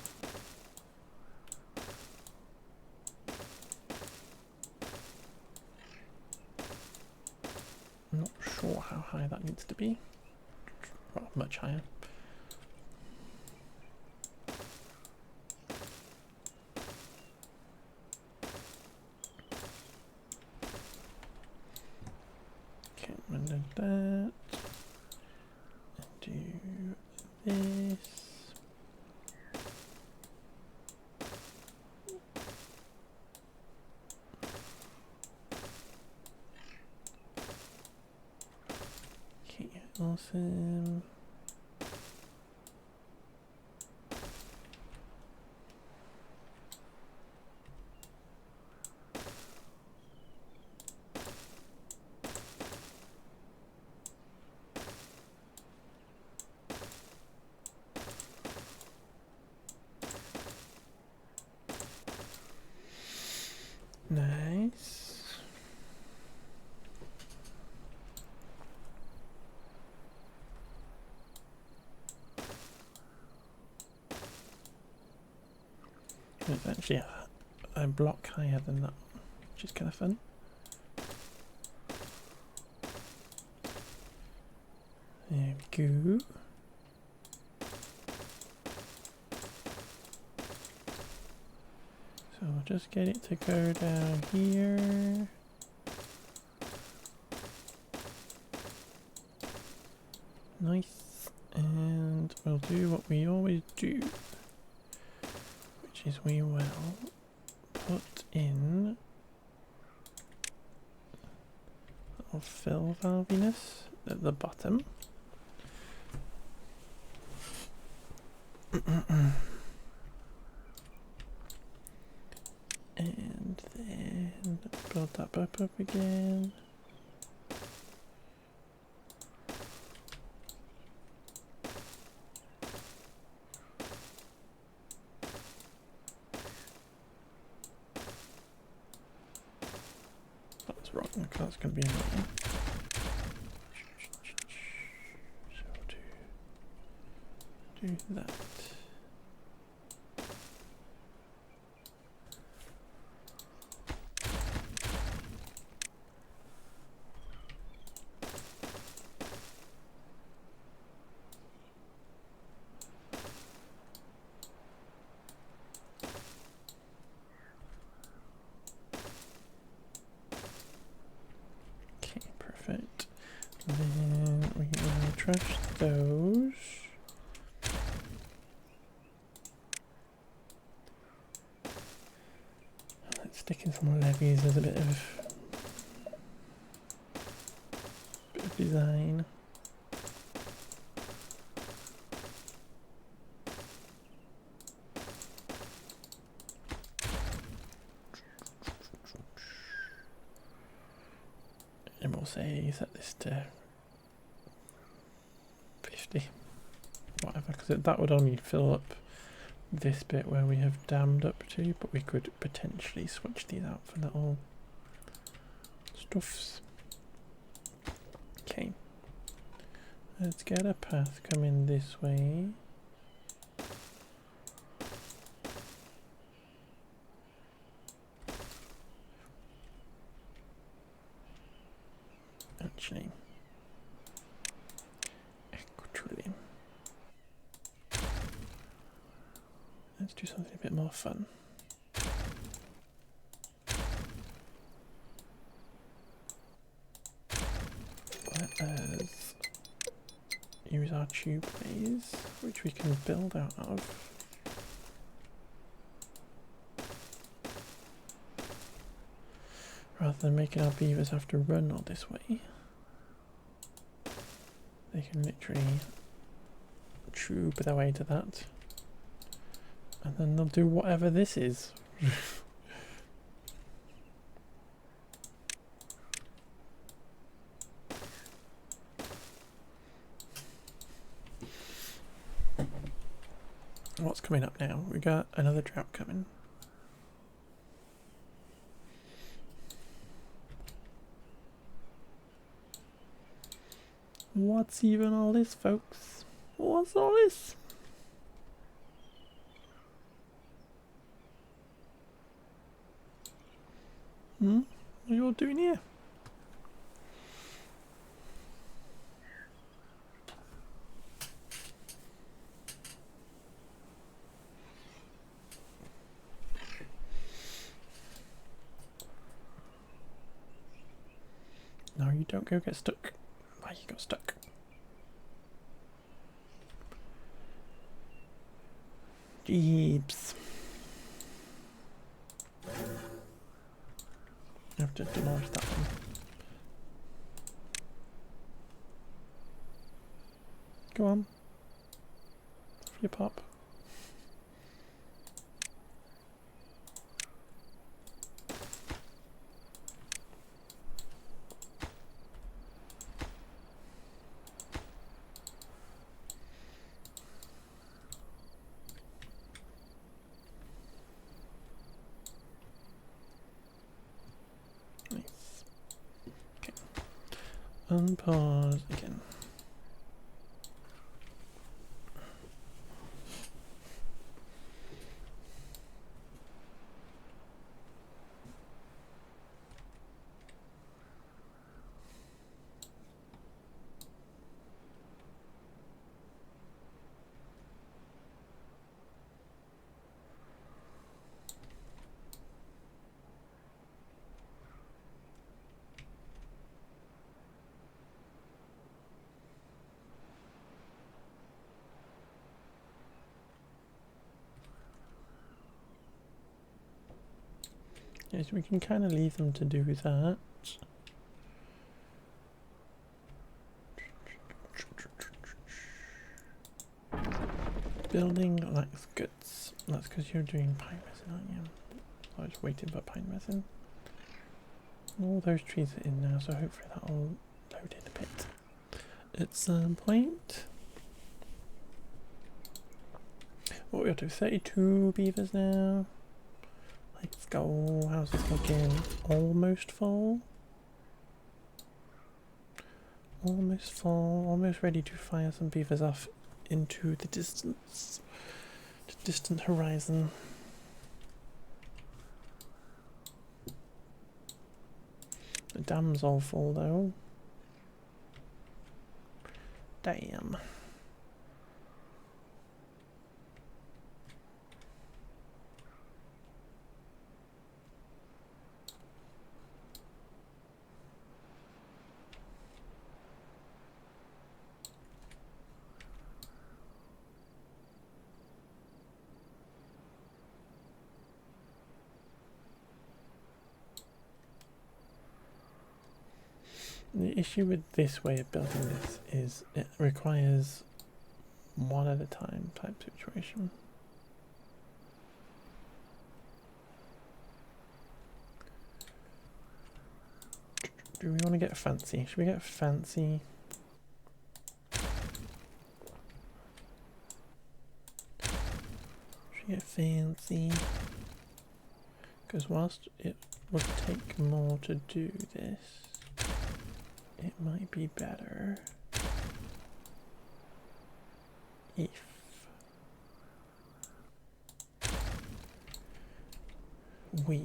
I'm not sure how high that needs to be. Well, much higher. and then that. And do this. Okay, awesome. Nice. It's actually a block higher than that, which is kind of fun. There we go. So we'll just get it to go down here. Nice. And we'll do what we always do, which is we will put in a little fill valviness at the bottom. And then build that up again. That's wrong, that's going to be annoying. So do that. Perfect. Then we will trash those. Let's stick in some levees as a bit of design. And we'll say set this to 50, whatever, because that would only fill up this bit where we have dammed up to, but we could potentially switch these out for little stuffs. Okay, let's get a path coming this way. Actually, let's do something a bit more fun. Let us use our tube maze, which we can build out of. Rather than making our beavers have to run all this way, they can literally tube their way to that, and then they'll do whatever this is. What's coming up now? We got another drought coming. What's even all this, folks? What's all this? What are you all doing here? No, you don't go get stuck. Ah, you got stuck. Jeeps. I have to demolish that one. Go on. Off you pop. Nice. Okay. Unpause again. Yes, we can kind of leave them to do that. Building lacks guts. That's because you're doing pine resin, aren't you? I was waiting for pine resin. All those trees are in now, so hopefully that'll load in a bit at some point. What are we up to? 32 beavers now. Let's go. How's this looking? Almost full. Almost full. Almost ready to fire some beavers off into the distance. The distant horizon. The dam's all full though. Damn. The issue with this way of building this is it requires one at a time type situation. Do we want to get fancy? Should we get fancy? Should we get fancy? Because whilst it would take more to do this, it might be better if we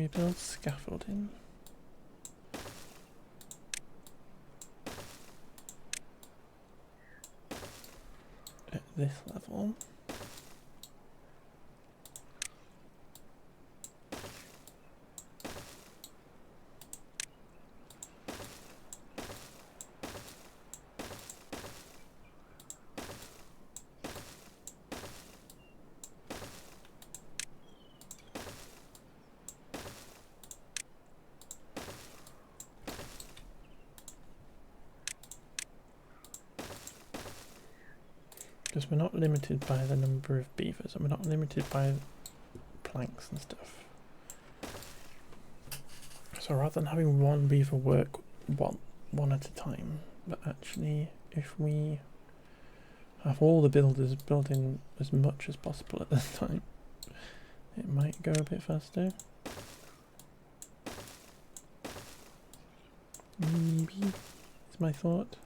build scaffolding. At this level. Because we're not limited by the number of beavers, and we're not limited by planks and stuff. So rather than having one beaver work one at a time, but actually if we have all the builders building as much as possible at this time, it might go a bit faster. Maybe, is my thought.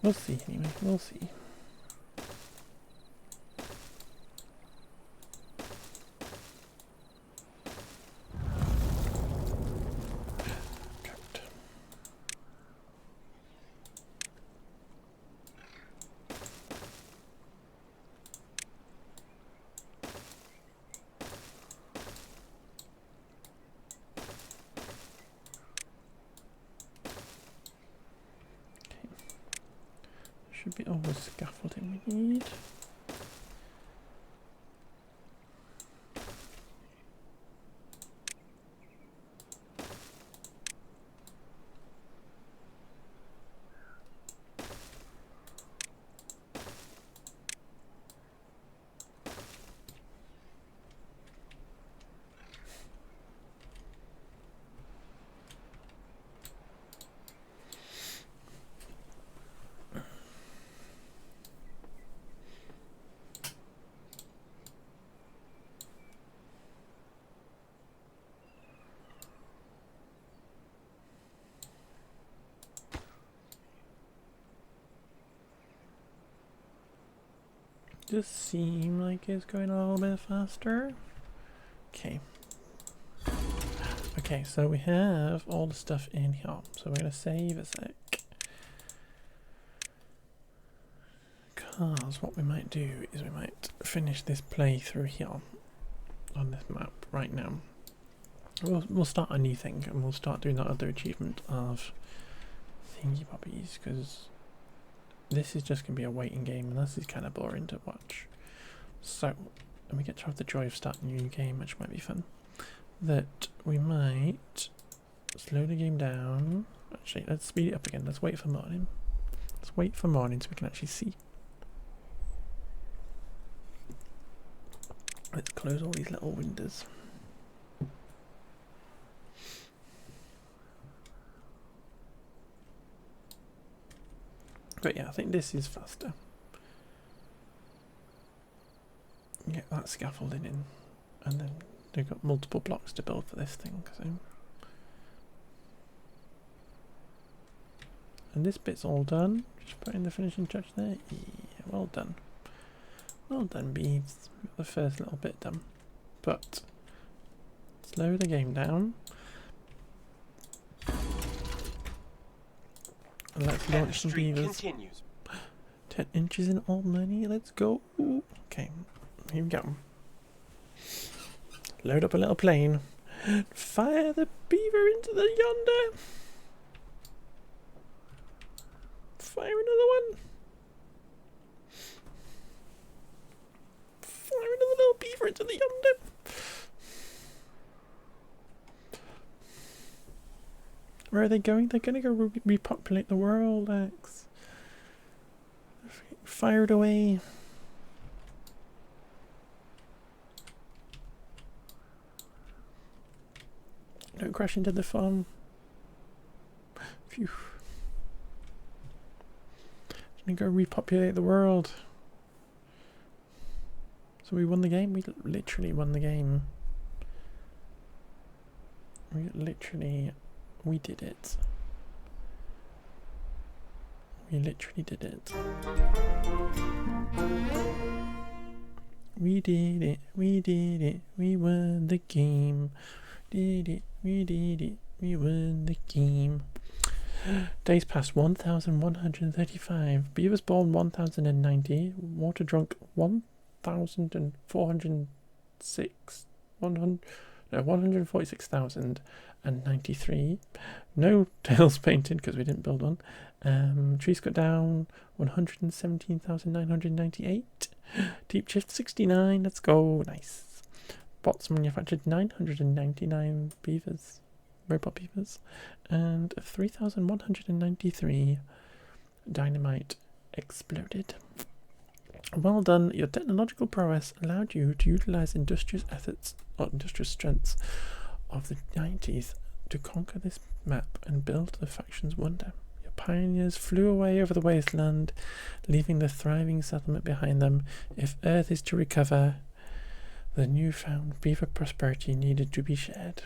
We'll see anyway, we'll see. Should be all the scaffolding we need. Just seem like it's going a little bit faster. Okay. Okay, so we have all the stuff in here. So we're gonna save a sec. Because what we might do is we might finish this playthrough here on this map right now. We'll start a new thing and we'll start doing that other achievement of thingy bobbies, because this is just going to be a waiting game and this is kind of boring to watch. So, and we get to have the joy of starting a new game, which might be fun. That we might slow the game down. Actually, let's speed it up again. Let's wait for morning. Let's wait for morning so we can actually see. Let's close all these little windows. But yeah, I think this is faster. Get that scaffolding in, and then they've got multiple blocks to build for this thing. So, and this bit's all done. Just put in the finishing touch there. Yeah, well done. Well done, Beavers. Got the first little bit done. But slow the game down. And let's launch some Beavers. Continues. 10 inches in old money. Let's go. Okay, here we go. Load up a little plane. Fire the beaver into the yonder. Fire another one. Fire another little beaver into the yonder. Where are they going? They're going to go repopulate the world, X. Fire it away. Don't crash into the farm. Phew. Going to go repopulate the world. So we won the game? We literally won the game. We did it. We literally did it. We did it. We did it. We won the game. Did it. We did it. We won the game. Days passed 1,135. Beavers born 1,090. Water drunk 1,406. 146,093. No tails painted because we didn't build one. Trees cut down 117,998. Deep shift 69. Let's go. Nice. Bots manufactured 999 beavers. Robot beavers. And 3,193 dynamite exploded. Well done. Your technological prowess allowed you to utilize industrious efforts or industrial strengths of the 90s to conquer this map and build the faction's wonder. Your pioneers flew away over the wasteland, leaving the thriving settlement behind them. If Earth is to recover, the newfound beaver prosperity needed to be shared.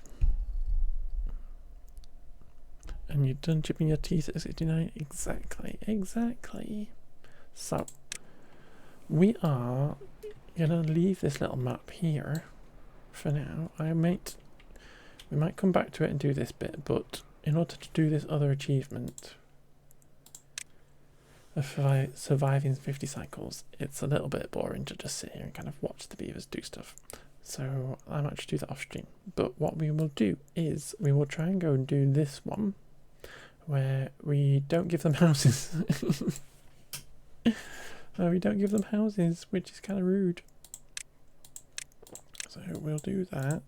And you're done chipping your teeth at 69? Exactly. So, we are going to leave this little map here for now. We might come back to it and do this bit, but in order to do this other achievement of surviving 50 cycles, it's a little bit boring to just sit here and kind of watch the beavers do stuff. So I might just do that off stream. But what we will do is we will try and go and do this one where we don't give them houses. We don't give them houses, which is kind of rude. So we'll do that.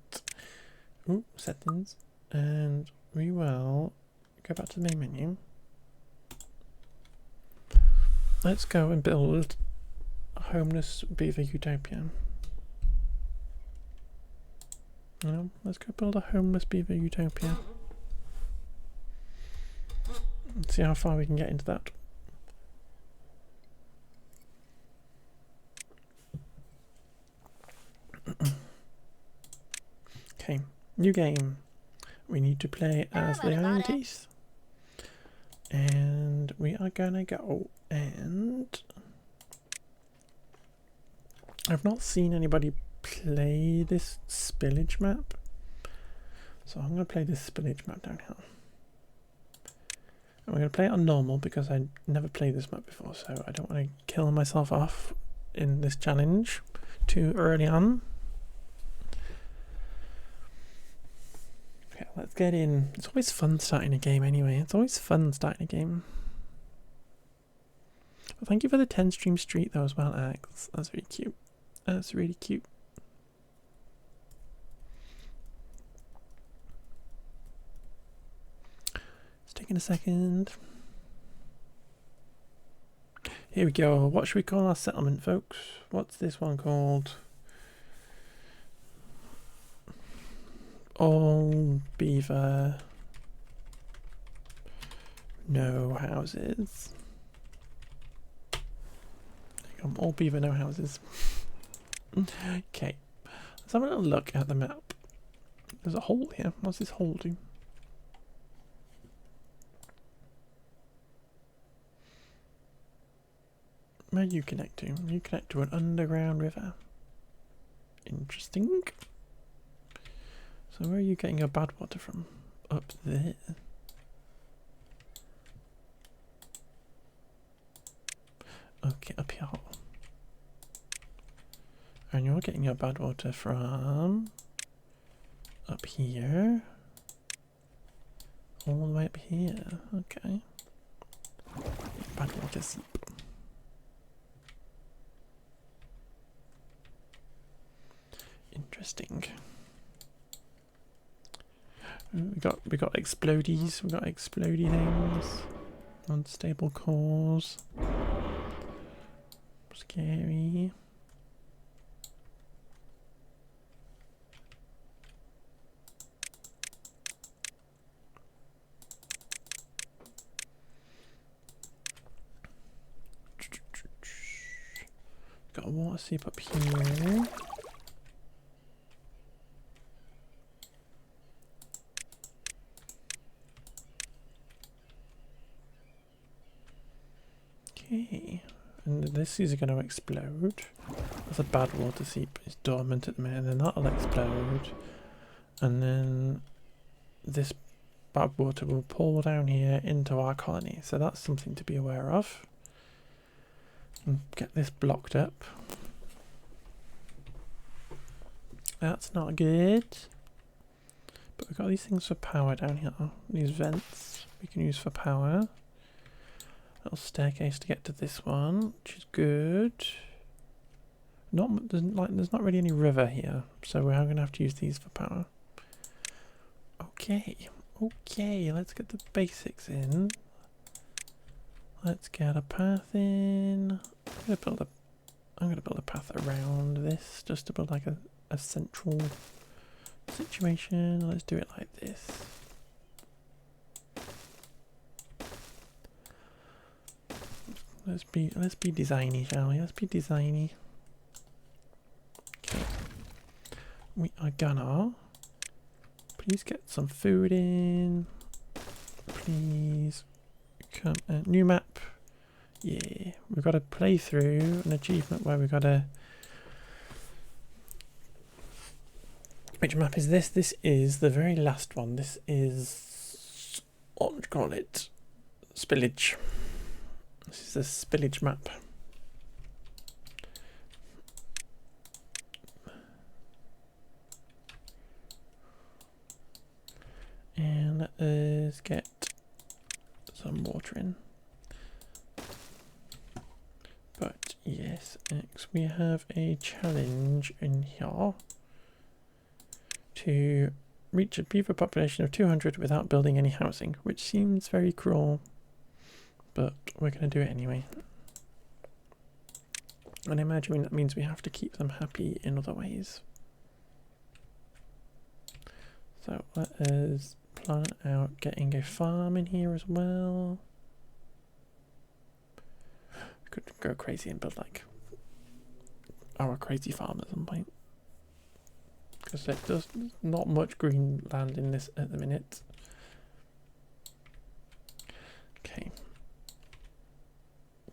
Ooh, settings. And we will go back to the main menu. Let's go and build a homeless beaver utopia. You know, let's go build a homeless beaver utopia. Let's see how far we can get into that. Okay, new game. We need to play as the Iron Teeth. And we are gonna go and I've not seen anybody play this spillage map. So I'm gonna play this spillage map down here. And we're gonna play it on normal because I never played this map before, so I don't want to kill myself off in this challenge too early on. Okay, let's get in. It's always fun starting a game anyway. It's always fun starting a game. Well, thank you for the 10 stream street though as well, Alex. That's really cute. That's really cute. It's taking a second. Here we go. What should we call our settlement, folks? What's this one called? All beaver, no houses. There you go. All beaver, no houses. Okay, let's have a little look at the map. There's a hole here. What's this hole do? Where do you connect to? You connect to an underground river. Interesting. So where are you getting your bad water from? Up there. Okay, up here. And you're getting your bad water from up here. All the way up here. Okay. Bad water seep. Interesting. We got explodies. We got explodey things. Unstable cores. Scary. Got a water seep up here. Okay, and this is going to explode. That's a bad water seep. It's dormant at the minute, and then that'll explode. And then this bad water will pour down here into our colony. So that's something to be aware of. And get this blocked up. That's not good. But we've got these things for power down here. These vents we can use for power. Little staircase to get to this one, which is good. There's not really any river here, so we're going to have to use these for power. Okay, let's get the basics in. Let's get a path in. I'm gonna build a path around this, just to build like a central situation. Let's do it like this. Let's be designy, shall we? Let's be designy. Okay. We are gonna please get some food in. please come new map. Yeah, we've got to play through an achievement where we've got to. Which map is this? This is the very last one. This is what would you call it? Spillage. This is a spillage map. And let us get some water in. But yes, next we have a challenge in here to reach a beaver population of 200 without building any housing, which seems very cruel, but we're going to do it anyway. And I imagine that means we have to keep them happy in other ways. So let us plan out getting a farm in here as well. Could go crazy and build like our crazy farm at some point, because there's not much green land in this at the minute. Okay,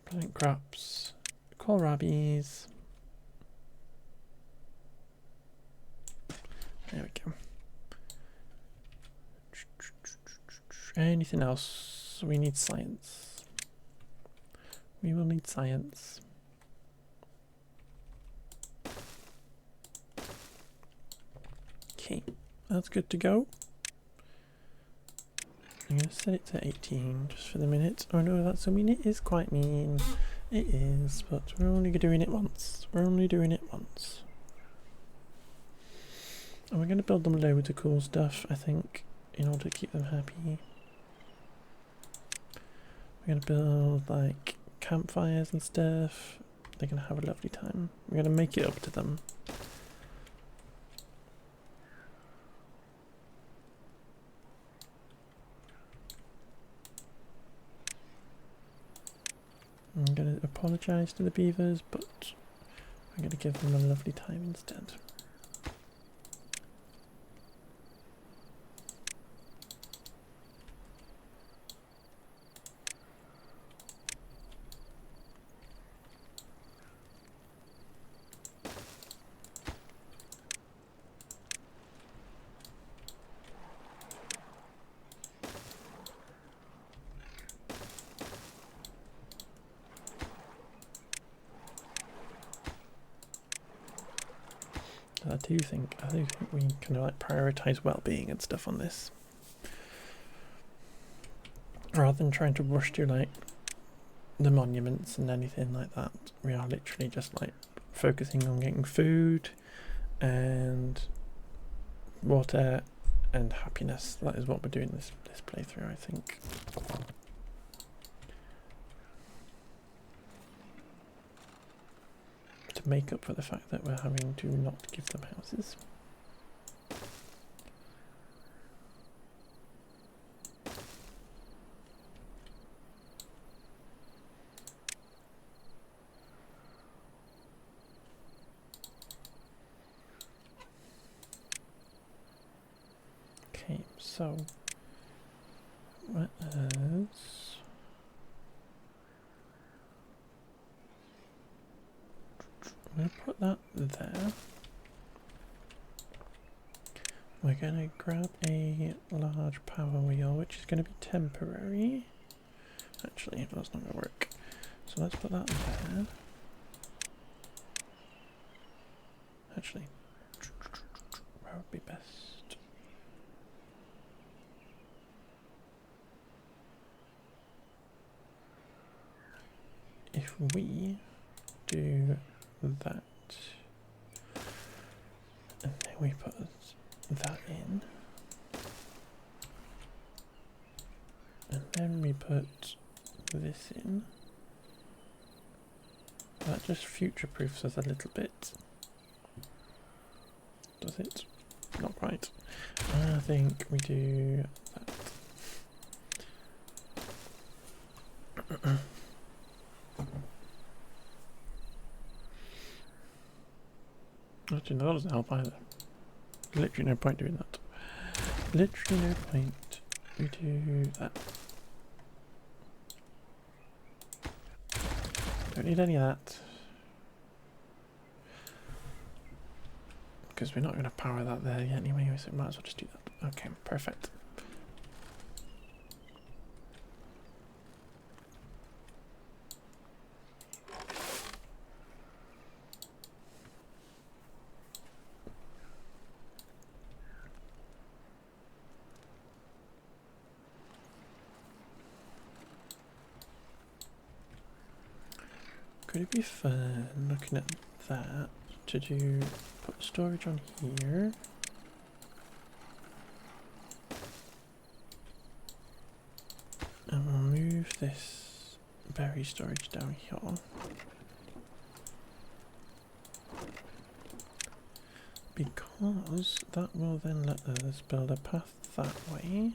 plant crops, kohlrabies. There we go. Anything else? We need science. We will need science. Okay, that's good to go. I'm going to set it to 18 just for the minute. Oh no, that's, I mean, it is quite mean. It is, but we're only doing it once. We're only doing it once. And we're going to build them loads of cool stuff, I think, in order to keep them happy. We're going to build, like, campfires and stuff. They're going to have a lovely time. We're going to make it up to them. I'm going to apologise to the beavers, but I'm going to give them a lovely time instead. I do think we kind of like prioritise well-being and stuff on this, rather than trying to rush through like the monuments and anything like that. We are literally just like focusing on getting food and water and happiness. That is what we're doing this playthrough, I think. To make up for the fact that we're having to not give them houses. Okay, so what is... I'm going to put that there. We're going to grab a large power wheel, which is going to be temporary. Actually, that's not going to work. So let's put that there. Actually, where would be best? If we do that, and then we put that in, and then we put this in. That just future-proofs us a little bit. Does it? Not quite. I think we do that. Actually, no, that doesn't help either. Literally no point doing that. Literally no point. We do that. Don't need any of that. Because we're not going to power that there yet anyway, so we might as well just do that. Okay, perfect. Could it be fun looking at that to do put storage on here? And we'll move this berry storage down here. Because that will then let us build a path that way.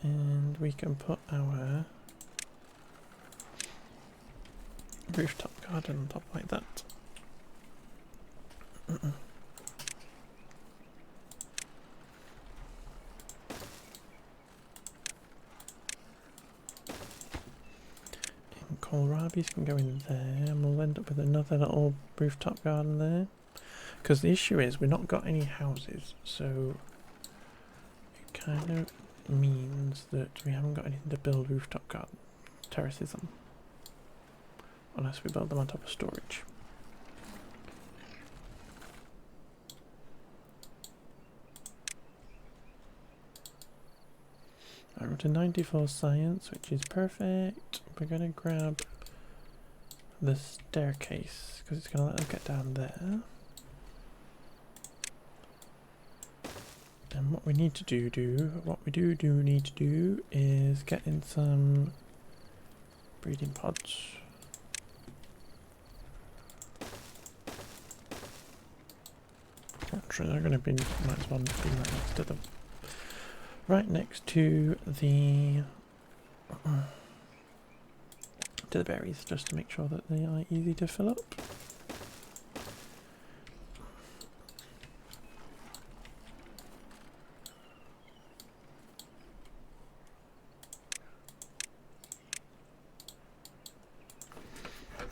And we can put our rooftop garden on top like that. And kohlrabies can go in there, and we'll end up with another little rooftop garden there. Because the issue is we've not got any houses, so it kind of means that we haven't got anything to build rooftop garden terraces on. Unless we build them on top of storage. I wrote a 94 science, which is perfect. We're going to grab the staircase because it's going to let us get down there. And what we need to need to do is get in some breeding pods. Actually, they're going to be, might as well be right next to them. Right next to the berries, just to make sure that they are easy to fill up.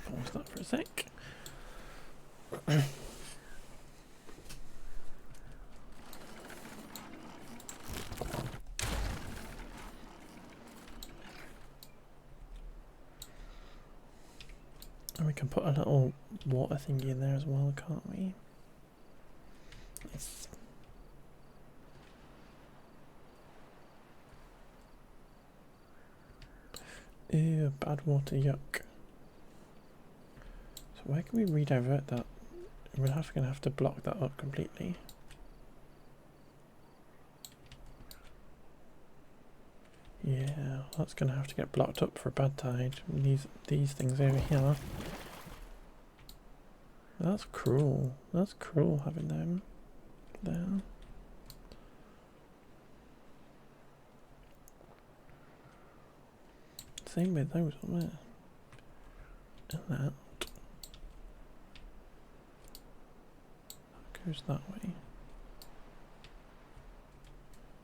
Pause that for a sec. And we can put a little water thingy in there as well, can't we? Yes. Ew, bad water, yuck. So where can we redivert that? We're gonna have to block that up completely. Yeah, that's gonna have to get blocked up for bad tide. These things over here. That's cruel. That's cruel having them there. Same with those on there. And that. Goes that way.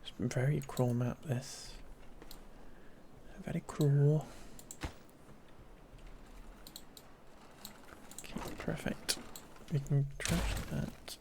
It's a very cruel map, this. Very cruel. Okay, perfect. We can trash that.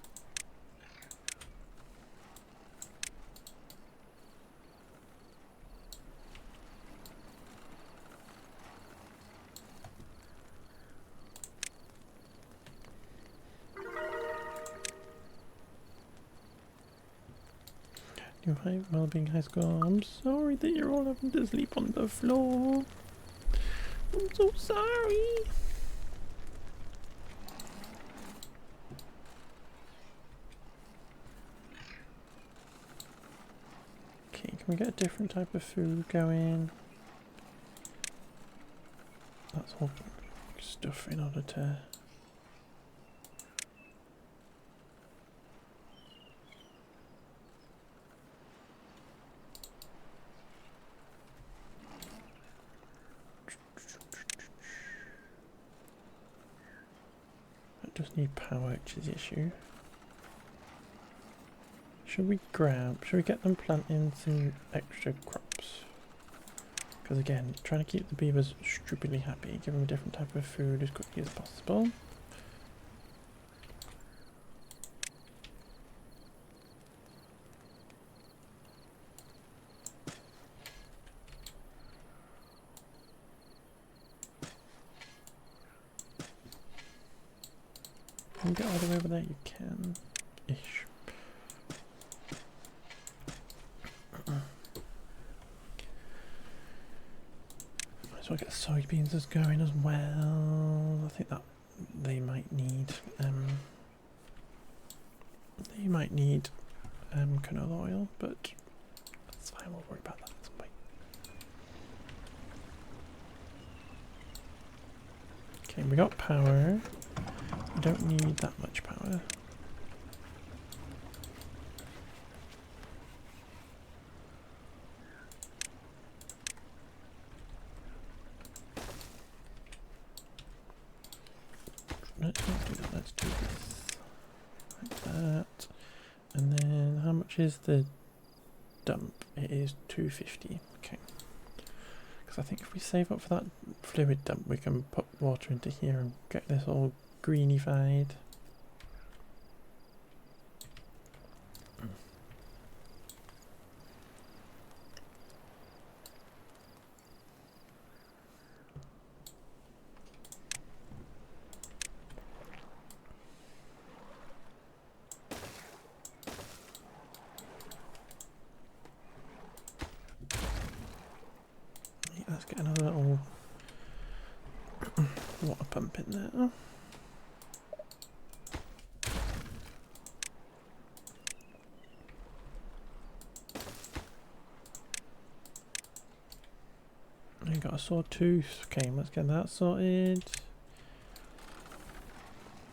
New high well-being high school. I'm sorry that you're all having to sleep on the floor. I'm so sorry. Okay, can we get a different type of food going? That's all stuff in order to... Just need power, which is the issue. Should we get them planting some extra crops? Because again, trying to keep the beavers stupidly happy, give them a different type of food as quickly as possible. Can you get all the way over there? You can. Ish. So I get soybeans as going as well. I think that they might need canola oil, but that's fine. We'll worry about that at some point. Okay, we got power. We don't need that much power. Let's not do that, let's do this. Like that. And then how much is the dump? It is 250. Okay. Because I think if we save up for that fluid dump, we can put water into here and get this all greenified. Let's get another little water pump in there. You got a sawtooth. Okay, let's get that sorted.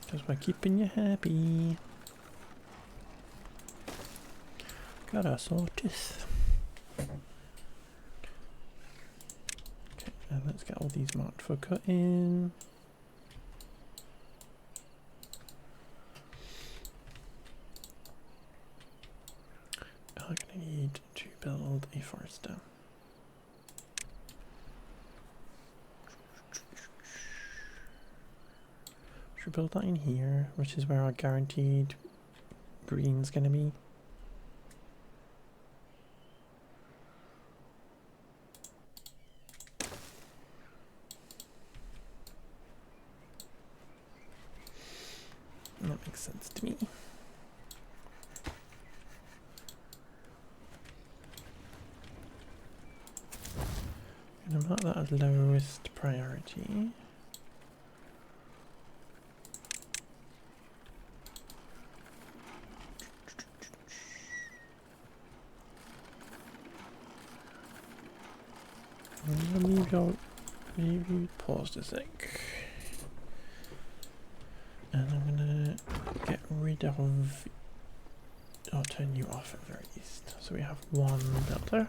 Because we're keeping you happy. Got a sawtooth. And let's get all these marked for cutting. I'm going to need to build a forester. Should we build that in here, which is where our guaranteed green's going to be? That makes sense to me. I'm going to mark that as lowest priority. I'm going to leave you paused a sec. And I'm going to get rid of, or turn you off at the very least. So we have one builder.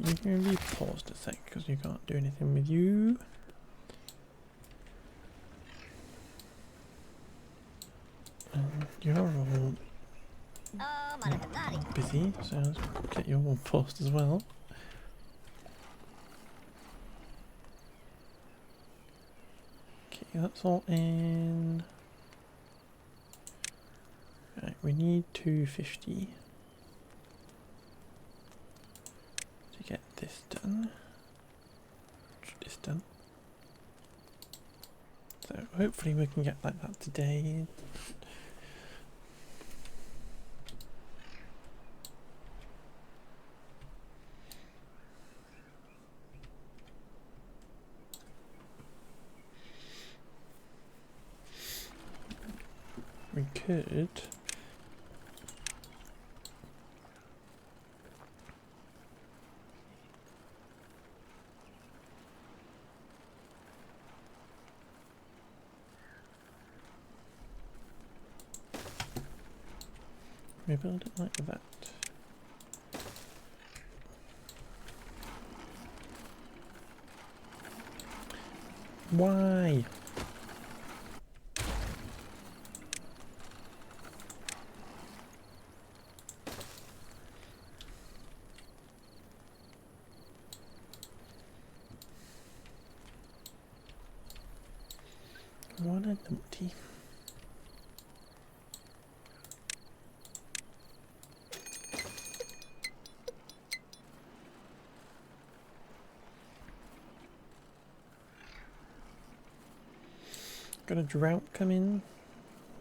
You can be paused a sec because you can't do anything with you. And you're all busy, so let's get you all paused as well. Okay, that's all in. Right, we need 250. Get this done. This done. So hopefully we can get like that today. we could rebuild it like that. Why? What a numpty. Got a drought coming.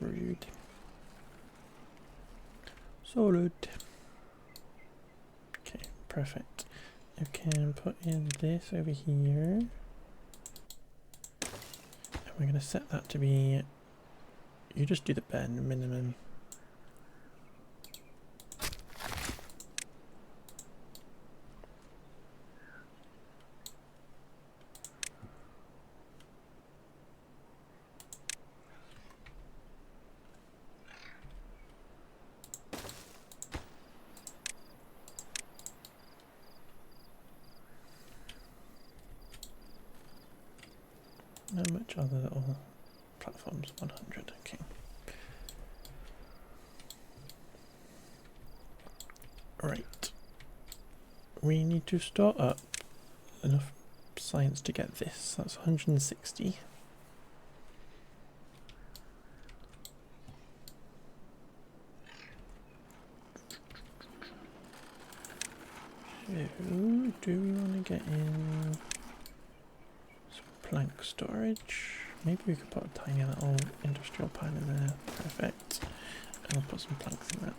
Rude. So rude. Okay, perfect. I can put in this over here. And we're going to set that to be... You just do the bare minimum. How much other little platforms? 100, okay. Right. We need to store up enough science to get this. That's 160. So, do we want to get in plank storage? Maybe we could put a tiny little industrial pile in there. Perfect. And I'll put some planks in that.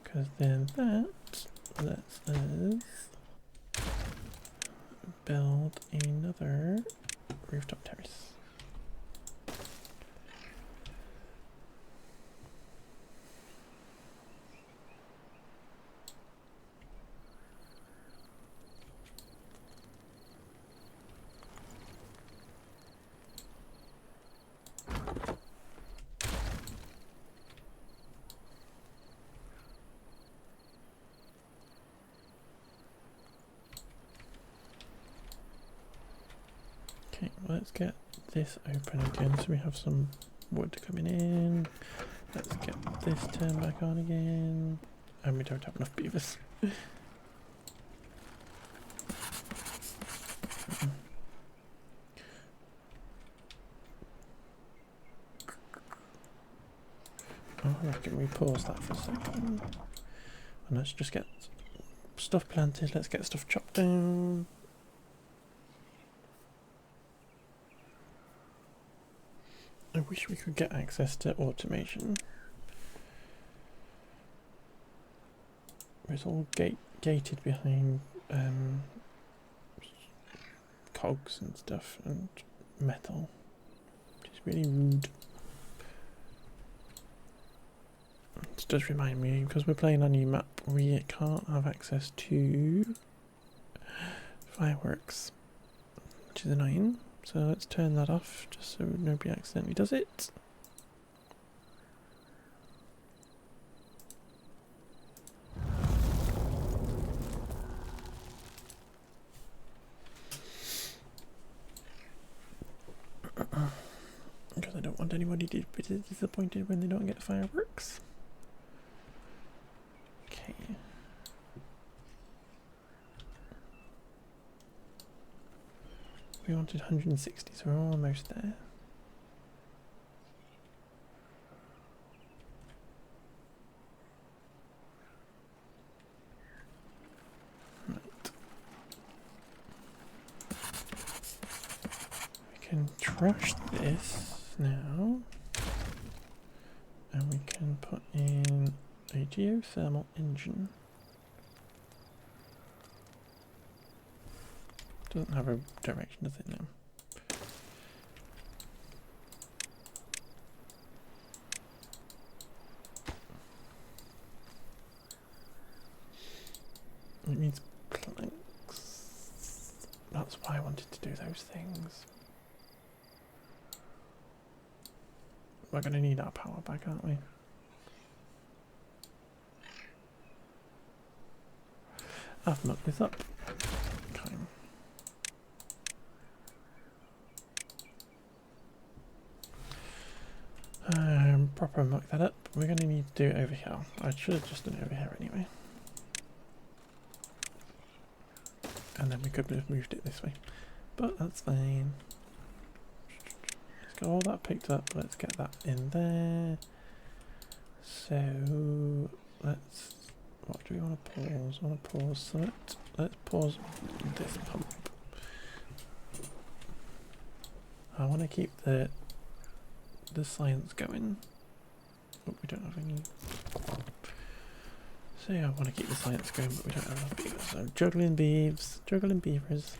Because then that lets us build another rooftop terrace. Okay, well, let's get this open again so we have some wood coming in. Let's get this turned back on again. And we don't have enough beavers. Oh, I reckon we pause that for a second. And let's just get stuff planted, let's get stuff chopped down. I wish we could get access to automation. It's all gated behind cogs and stuff and metal, which is really rude. It does remind me, because we're playing a new map, we can't have access to fireworks, which is annoying. So let's turn that off, just so nobody accidentally does it. Because I don't want anybody to be disappointed when they don't get fireworks. Okay. We wanted 160, so we're almost there. Right. We can trash this now. And we can put in a geothermal engine. Doesn't have a direction, does it now? It needs planks. That's why I wanted to do those things. We're going to need our power back, aren't we? I've mucked this up. Okay. Proper muck that up. We're going to need to do it over here. I should have just done it over here anyway. And then we could have moved it this way. But that's fine. Let's get all that picked up. Let's get that in there. So, let's... What do we want to pause? I want to pause something. Let's pause this pump. I want to keep the science going. Oh, we don't have any. So yeah, I want to keep the science going, but we don't have enough beavers. So juggling beavers, juggling beavers.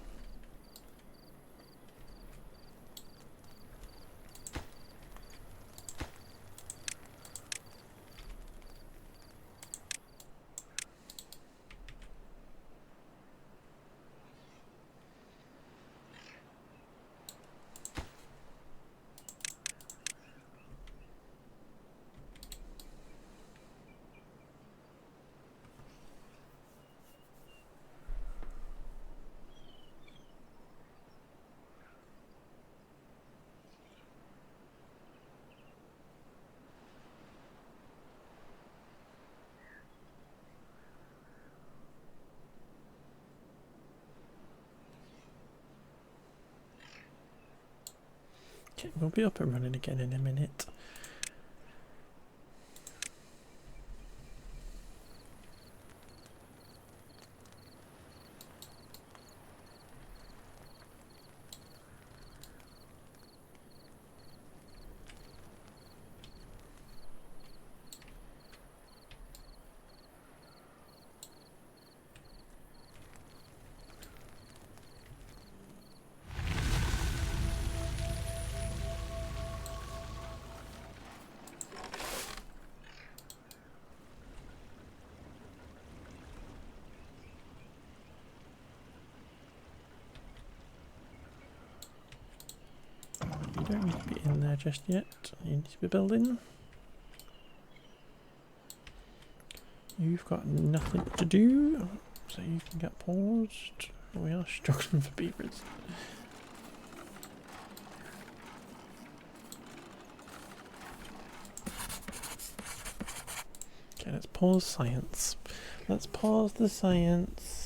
Okay, we'll be up and running again in a minute. You don't need to be in there just yet. You need to be building. You've got nothing to do, so you can get paused. We are struggling for beavers. Okay, let's pause science. Let's pause the science.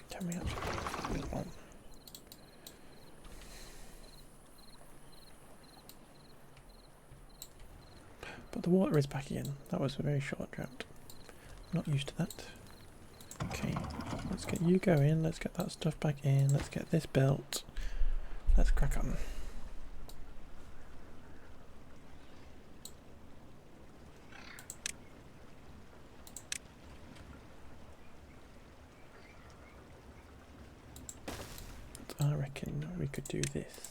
Can we actually go on? But the water is back in. That was a very short drought. Not used to that. Okay, let's get you going. Let's get that stuff back in. Let's get this built. Let's crack on. I reckon we could do this.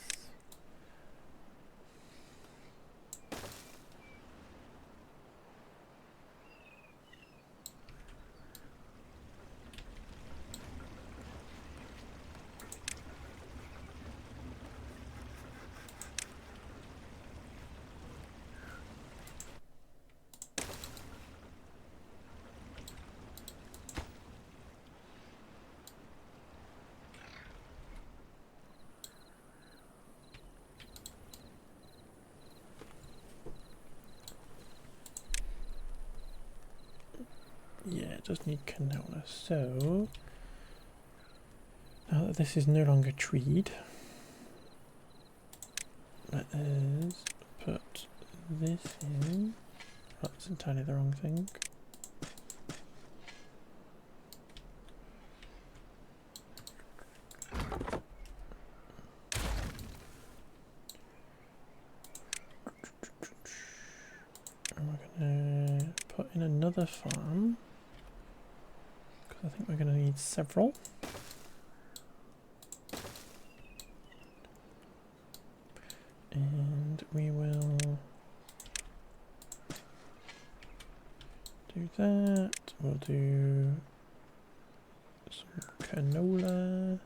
Yeah, it does need canola. So now that this is no longer treed, let us put this in. That's entirely the wrong thing. And we're gonna put in another farm. I think we're going to need several. And we will that. We'll do some canola.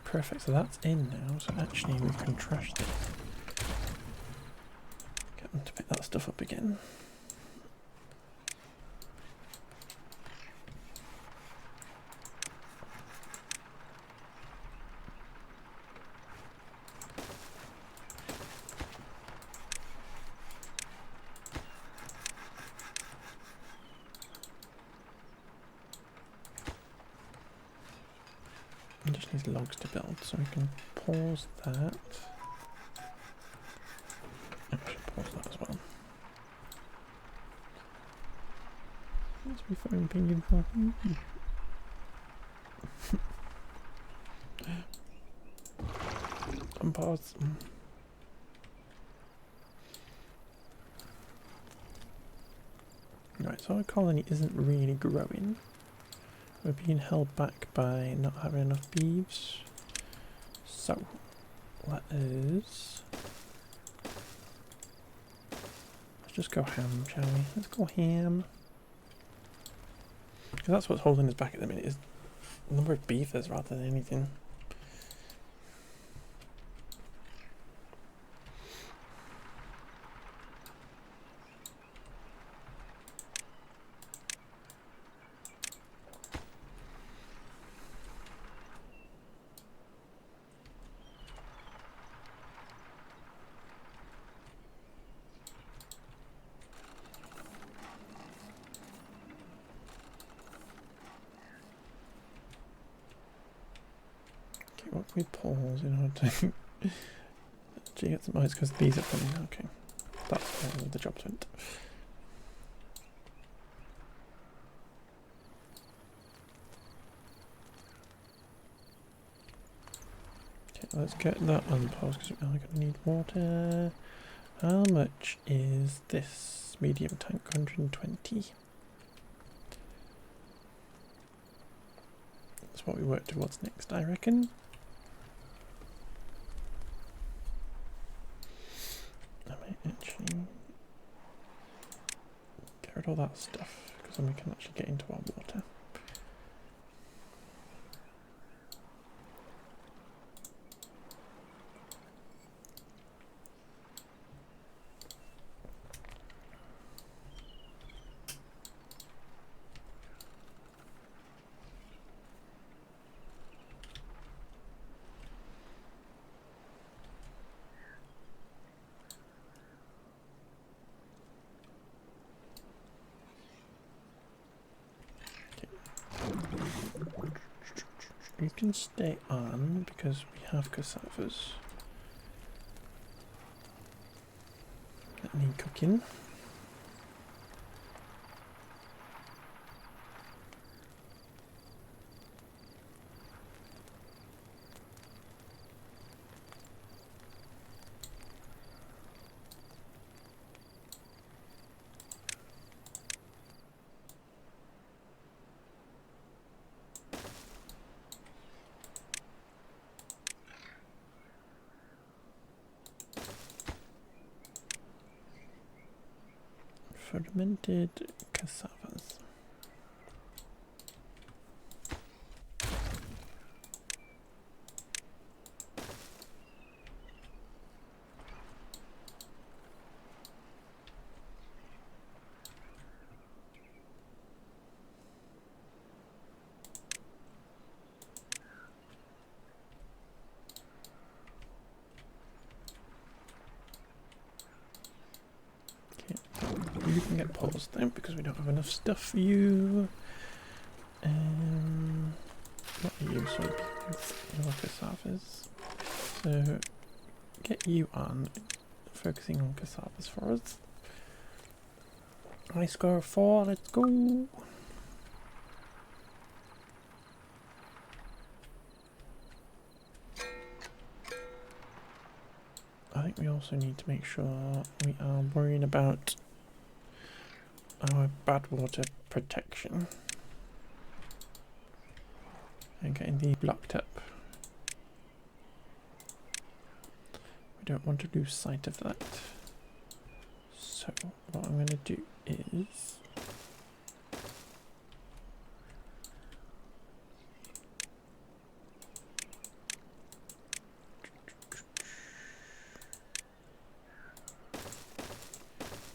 Perfect, so that's in now, so actually we can trash this. Get them to pick that stuff up again. It just needs logs to build, so we can pause that. I should pause that as well. Let's be phone pinging for. Unpause. Right, so our colony isn't really growing. We're being held back by not having enough beeves. So, let us... let's just go ham, shall we? Let's go ham. Because that's what's holding us back at the minute, is the number of beavers rather than anything. What we pause in order to actually get some ice because these are coming. Okay, that's where the jobs went. Okay, let's get that unpaused because we're going to need water. How much is this medium tank? 120. That's what we work towards next, I reckon. Actually get rid of all that stuff because then we can actually get into our water. You can stay on because we have cassavas that need cooking. Fermented cassavas. You can get paused then because we don't have enough stuff for you. What are you? Soybeans, your cassavas. So get you on focusing on cassavas for us. I score 4, let's go. also need to make sure we are worrying about our bad water protection and getting these blocked up. We don't want to lose sight of that. So what I'm going to do is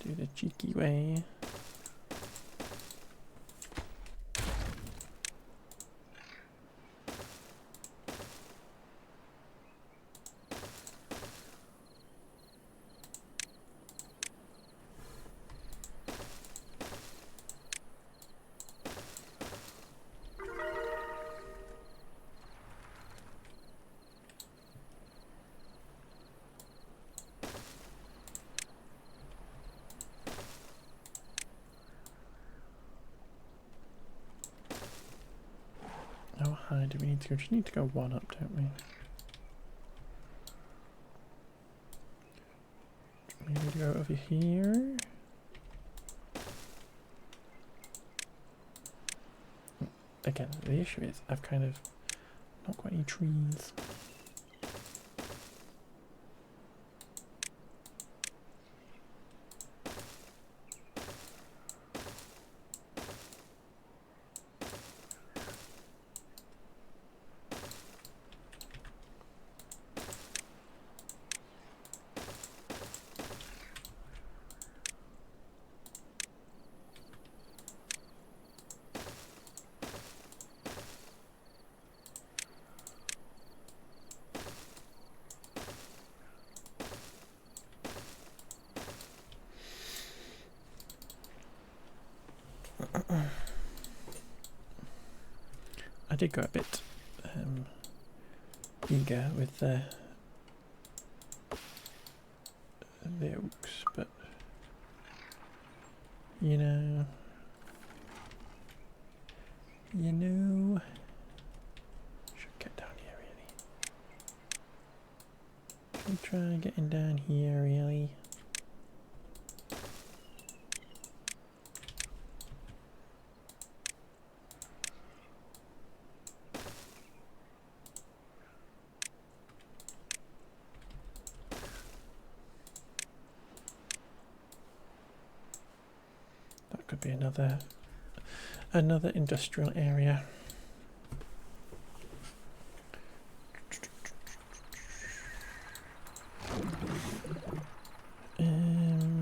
do the cheeky way. How high do we need to go? Just need to go one up, don't we? Maybe to go over here. Again, the issue is I've kind of not got any trees. I did go a bit eager with the oaks, but you know, should get down here really. Should we try getting down here really? Could be another industrial area.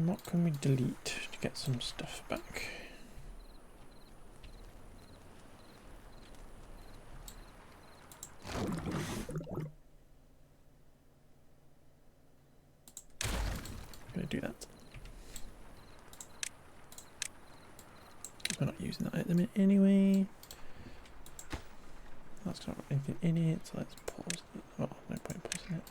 What can we delete to get some stuff back? I'm gonna do that. We're not using that at the minute anyway. That's not got anything in it, so let's pause it. Oh, no point pausing it.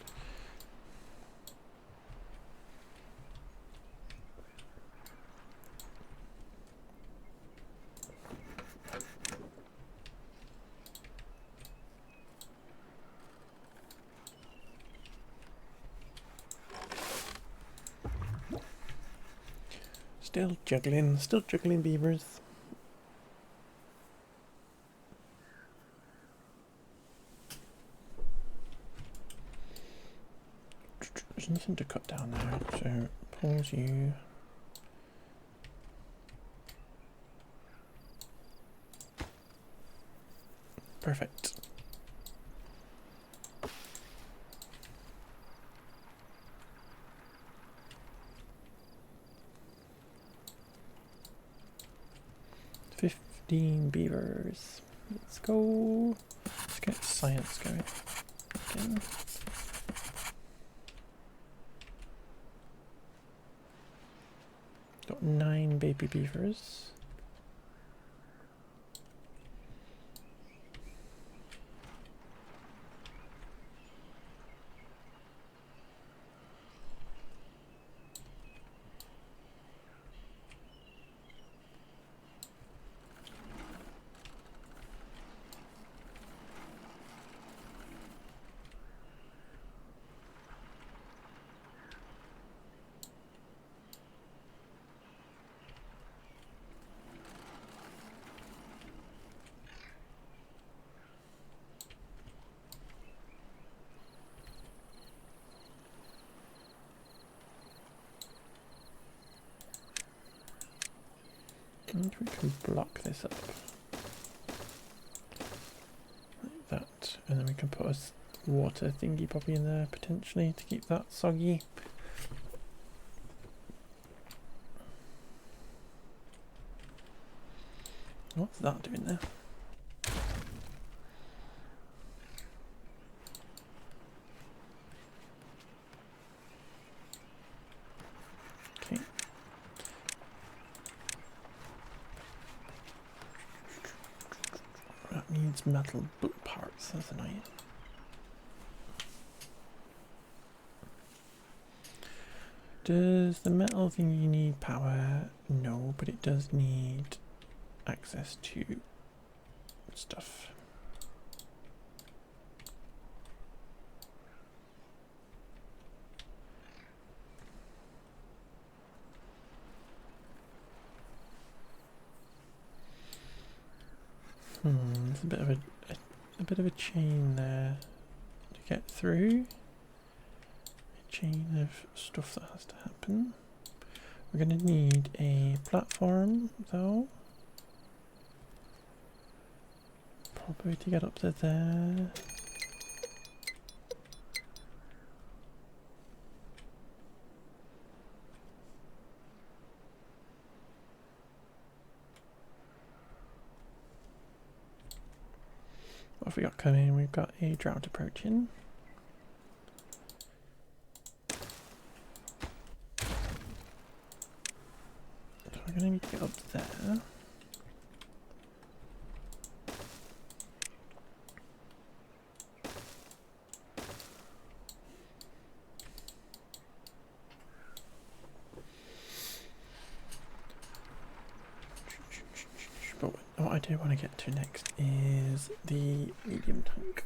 Still juggling beavers. There's nothing to cut down there, so pause you. Perfect. Beavers. Let's go. Let's get science going again. Got 9 baby beavers. And we can block this up. Like that. And then we can put a water thingy poppy in there potentially to keep that soggy. What's that doing there? Okay. That needs metal boot parts, that's annoying. Does the metal thingy need power? No, but it does need access to stuff. There's a bit of a chain there to get through. A chain of stuff that has to happen. We're going to need a platform though. Probably to get up to there. What have we got coming? We've got a drought approaching. So we're going to need to get up there. But what I do want to get to next is the medium tank,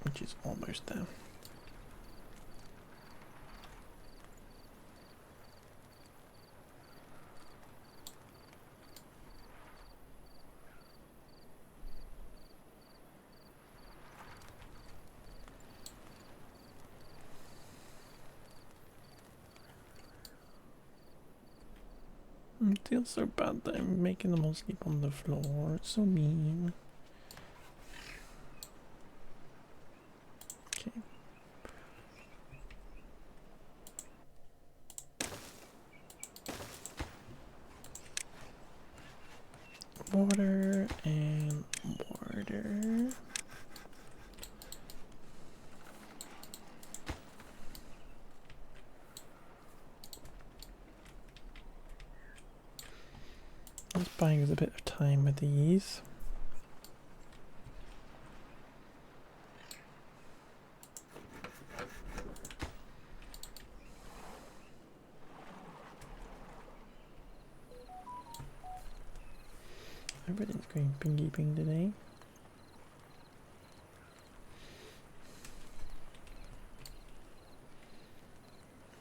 which is almost there. It feels so bad that I'm making them all sleep on the floor. It's so mean. Okay. Water and water. It's buying us a bit of time with these. Everything's going pingy ping today.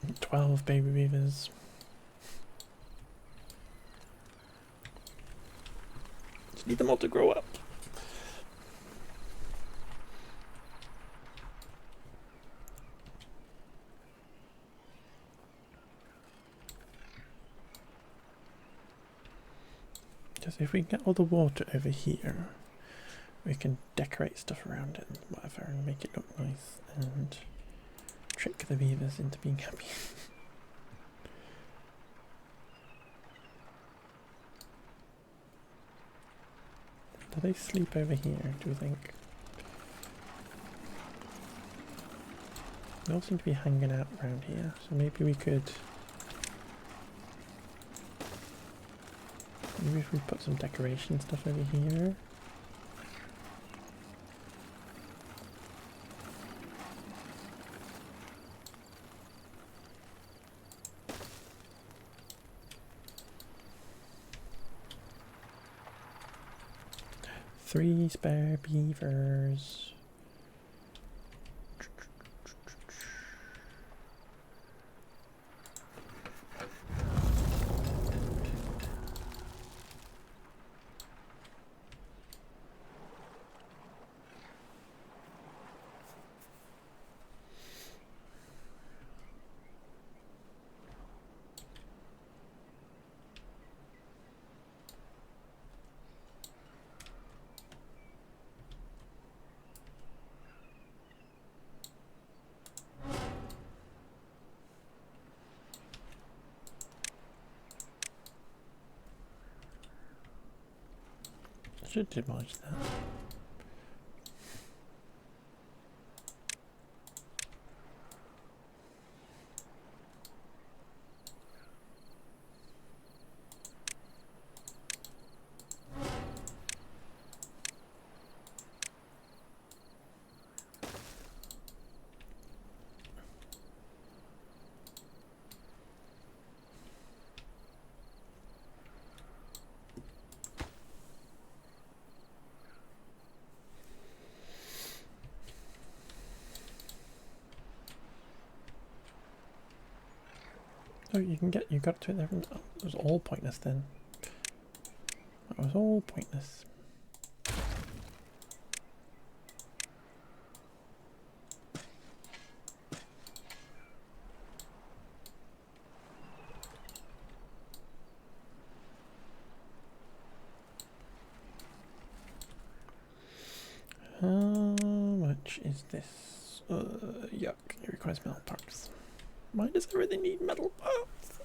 And 12 baby beavers. Just need them all to grow up. Because if we get all the water over here, we can decorate stuff around it and whatever and make it look nice and trick the beavers into being happy. Do they sleep over here, do you think? They all seem to be hanging out around here, so maybe we could... Maybe if we put some decoration stuff over here. Three spare beavers. should demolish that. Oh, you got to it there. Oh, it was all pointless then. That was all pointless. How much is this? Yuck, it requires metal parts. Why does everything need metal parts?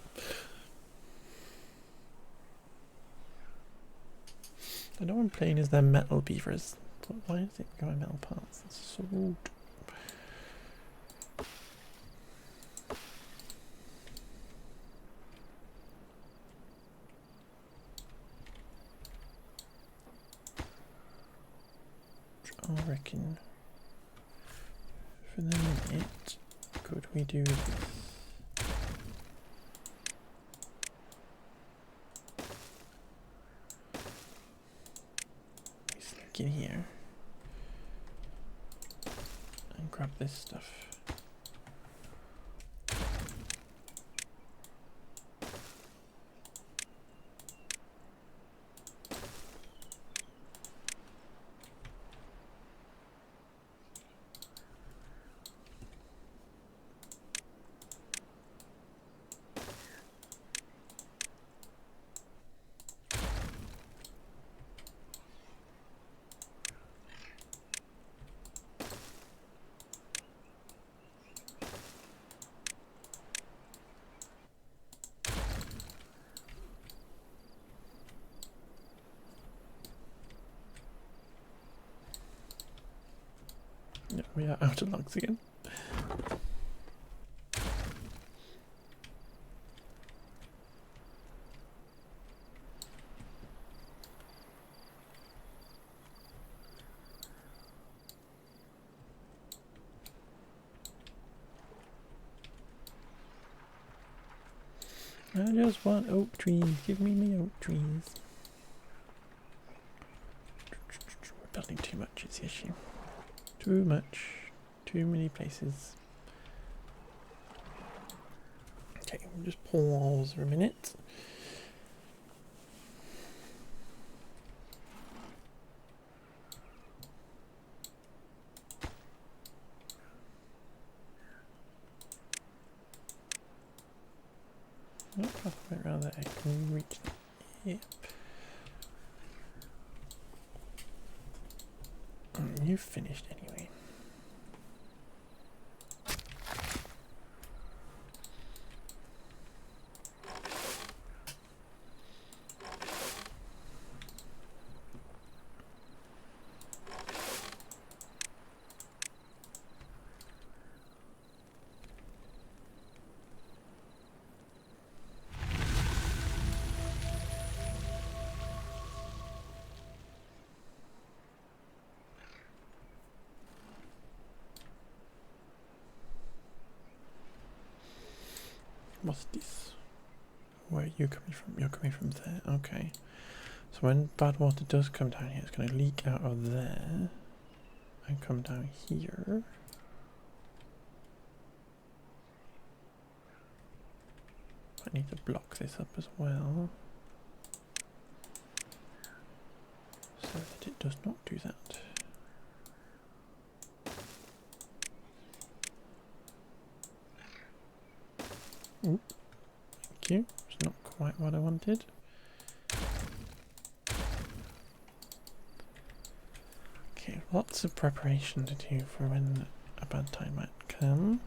I know I'm playing as their metal beavers, but why is it going metal parts? That's so rude. I reckon for the minute, could we do this? We sneak in here and grab this stuff. Yeah, we are out of logs again. I just want oak trees. Give me my oak trees. We're building too much is the issue. Too much. Too many places. Okay, we'll just pause for a minute. Not halfway around there. Can we reach that? Yep. You finished anyway. What's this? Where are you coming from? You're coming from there. Okay. So when bad water does come down here, it's going to leak out of there and come down here. I need to block this up as well, so that it does not do that. Ooh, thank you. It's not quite what I wanted. Okay, lots of preparation to do for when a bad time might come.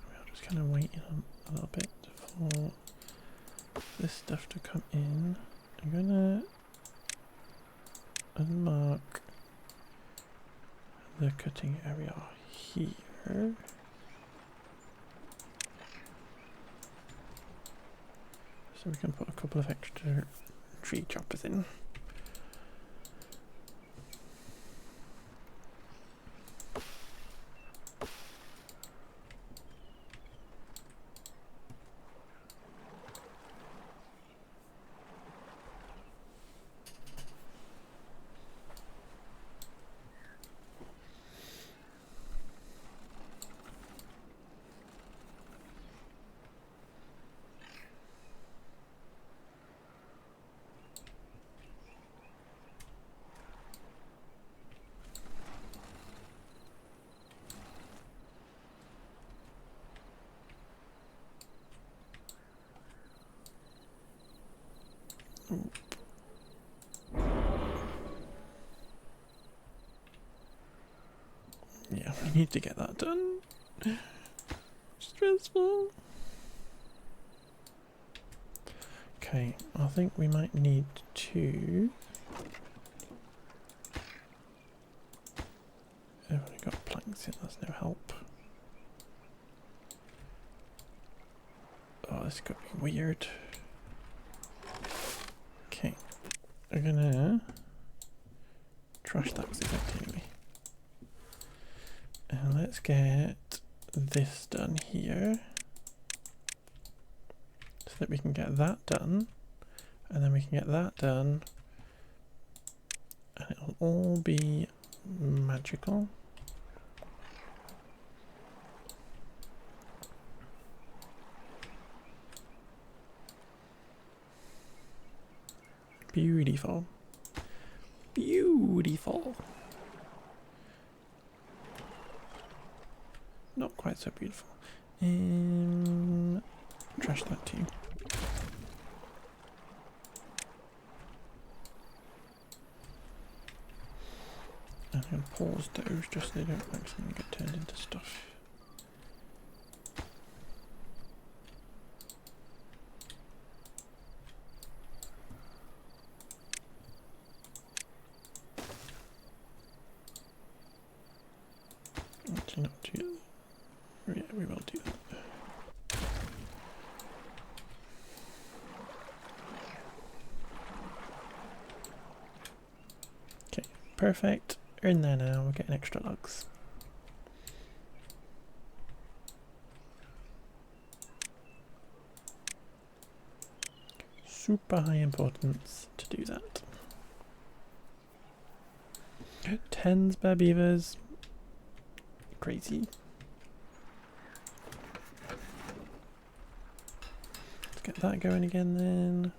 We're just kind of waiting on a little bit for this stuff to come in. I'm gonna unmark the cutting area here. So we can put a couple of extra tree choppers in. Yeah, we need to get that done. Stressful. Okay, I think we might need to... I've only got planks in, that's no help. Oh, this could be weird. Okay, we're gonna trash that because it's empty anyway. And let's get this done here so that we can get that done, and then we can get that done, and it'll all be magical. Beautiful. Beautiful. Not quite so beautiful. Trash that too. And I'm going to pause those just so they don't accidentally get turned into stuff. Actually not do that. Yeah, we will do that. Okay, perfect. We're in there now, we're getting extra logs. Super high importance to do that. 10 spare beavers. Crazy. Let's get that going again then.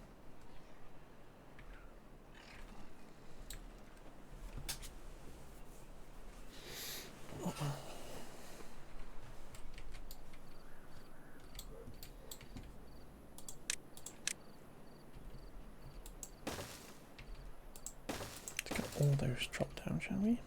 Let's get all those chopped down, shall we?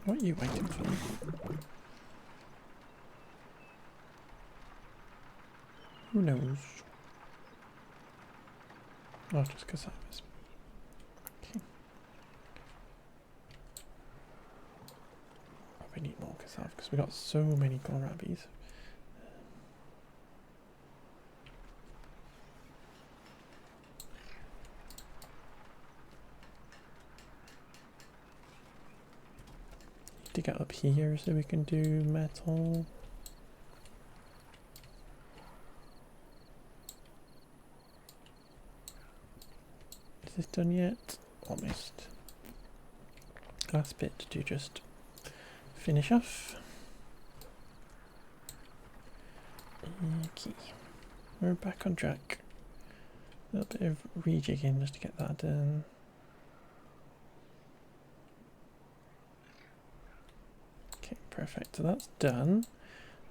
What are you waiting for? Who knows? Oh, just cassavas. Okay. Probably need more cassava because we got so many kohlrabis. To get up here so we can do metal. Is this done yet? Almost. Last bit to just finish off. Okay, we're back on track. A little bit of rejigging just to get that done. Perfect, so that's done.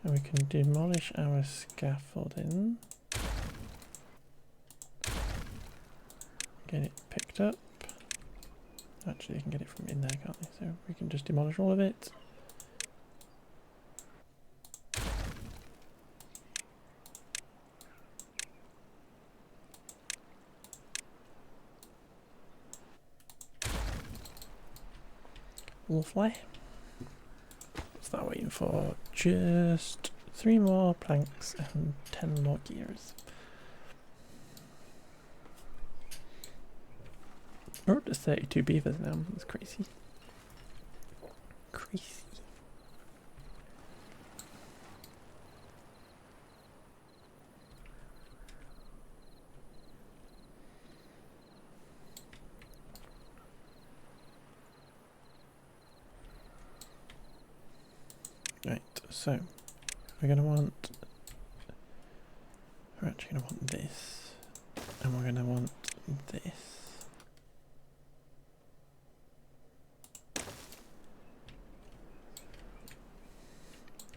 And we can demolish our scaffolding. Get it picked up. Actually, you can get it from in there, can't they? So we can just demolish all of it. Lovely. What's that waiting for? Just 3 more planks and 10 more gears. We're up to 32 beavers now. That's crazy. Crazy. Right, so we're going to want, we're actually going to want this, and we're going to want this.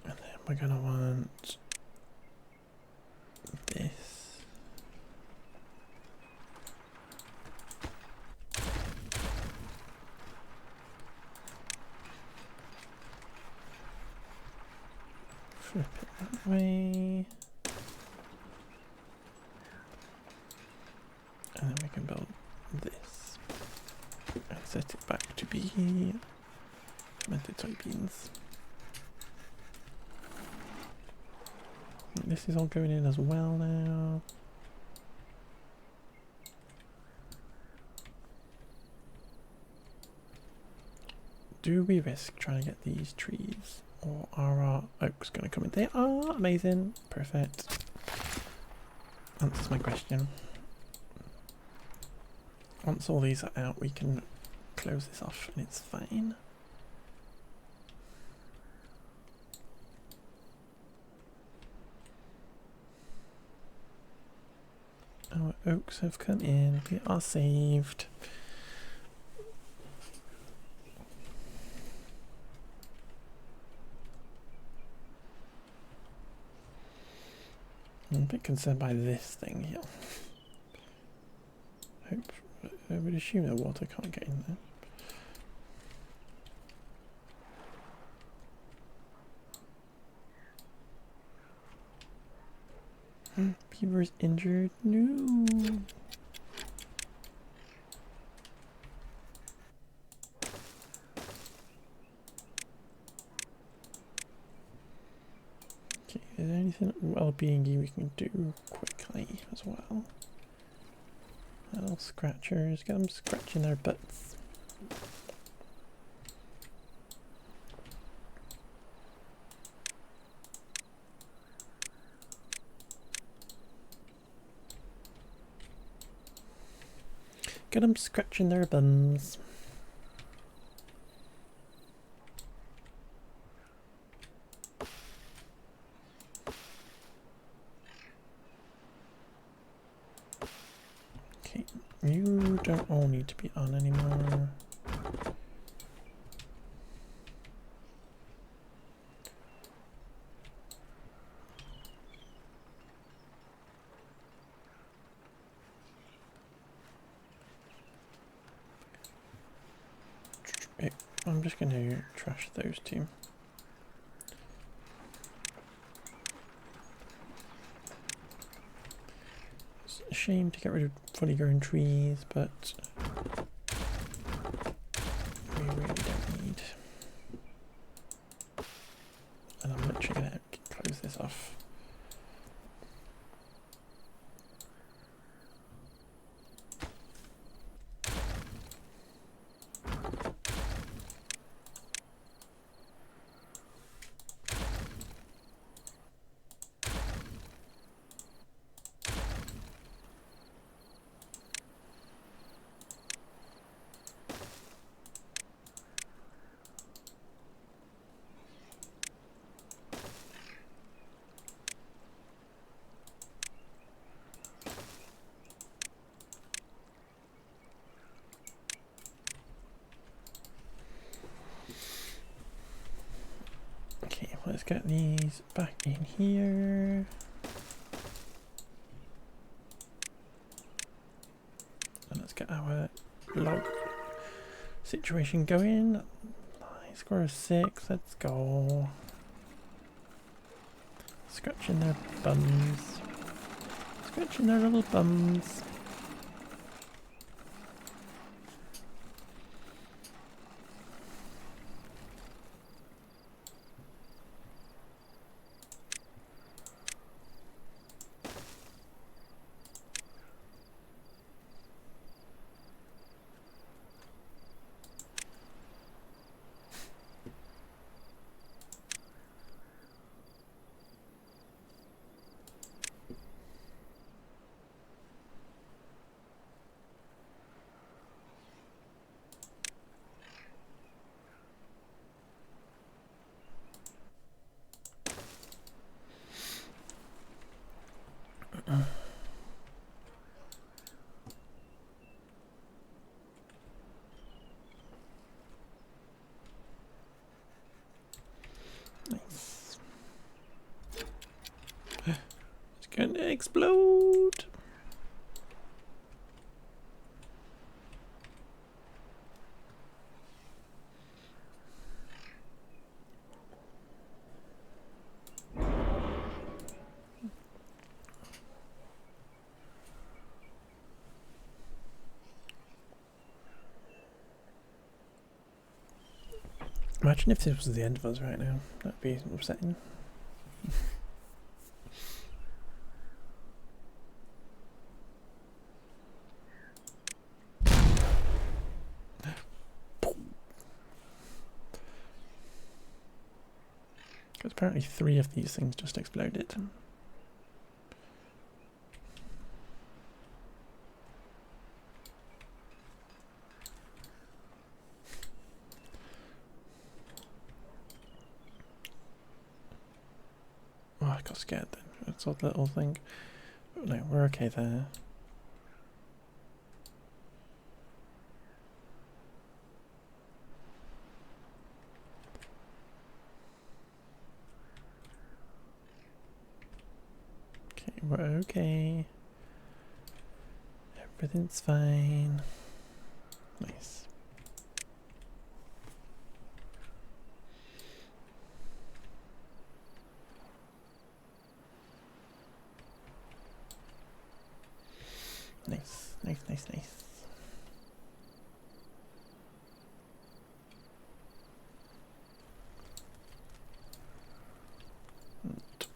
And then we're going to want this. Flip it that way. And then we can build this. And set it back to be fermented soybeans. This is all going in as well now. Do we risk trying to get these trees, or are our oaks going to come in? They are amazing. Perfect. Answers my question. Once all these are out, we can close this off and it's fine. Our oaks have come in. We are saved. I'm a bit concerned by this thing here. I would assume the water can't get in there. Beaver is injured. No. Okay, is there anything well-being-y we can do quickly as well? Little scratchers, get them scratching their butts. Get them scratching their bums. Okay, you don't all need to be on anymore. I'm just going to trash those two. It's a shame to get rid of fully grown trees, but we really don't need. And I'm literally going to close this off. get these back in here. And let's get our log situation going. Nice, score of 6, let's go. Scratching their bums. Scratching their little bums. Nice. It's going to explode. Imagine if this was the end of us right now. That'd be upsetting. Because apparently 3 of these things just exploded. Oh, I got scared then. That's a little thing. But no, we're okay there. Okay, we're okay. Everything's fine. Nice. Nice, nice, nice, nice.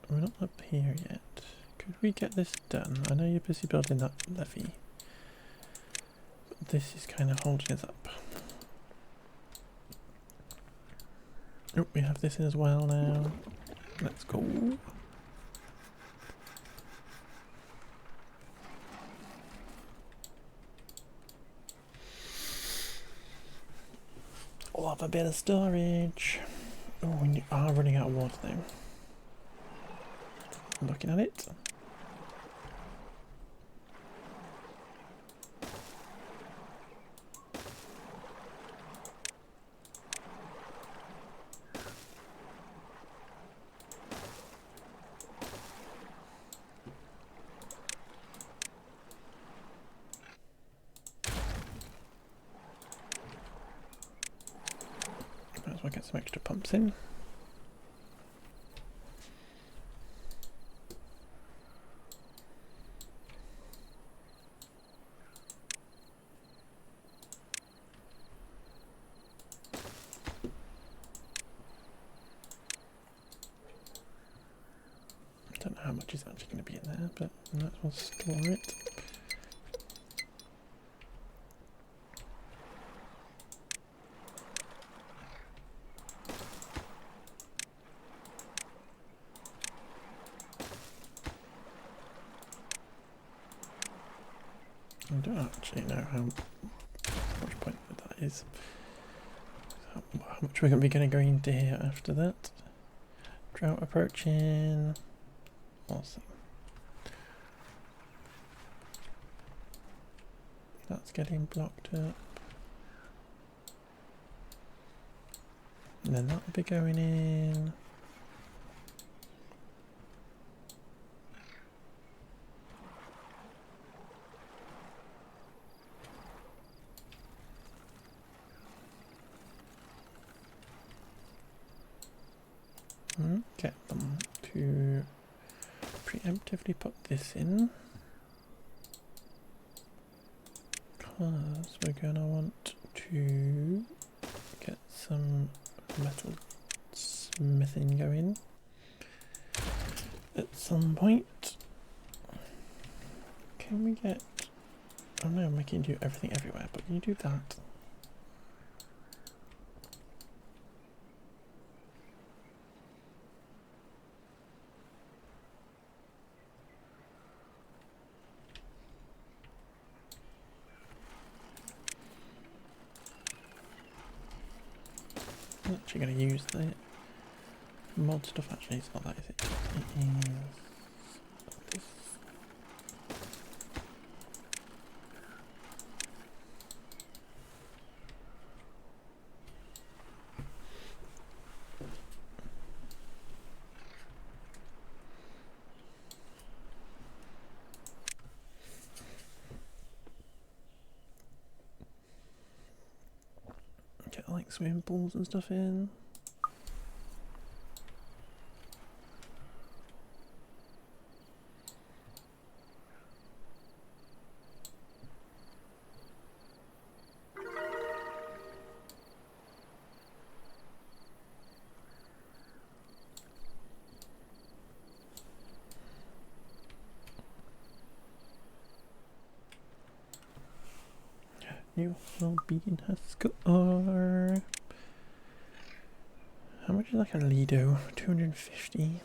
We're not up here yet. Could we get this done? I know you're busy building that levee, but this is kind of holding us up. Oh, we have this as well now. Let's go. We'll have a bit of storage. Oh, we are running out of water though. I'm looking at it. Might as well get some extra pumps in. I don't know how much is actually going to be in there, but might as well store it. I don't actually know how much point that is. How much we're going to be going into here after that. Drought approaching. Awesome. That's getting blocked up. And then that'll be going in. get them to preemptively put this in. Because we're going to want to get some metal smithing going at some point. Can we get... Oh no, I'm making you do everything everywhere, but can you do that? I'm actually going to use the mod stuff. Actually, it's not that, is it? It is this. Get like swimming pools and stuff in. You will be in her score. How much is like a Lido? 250.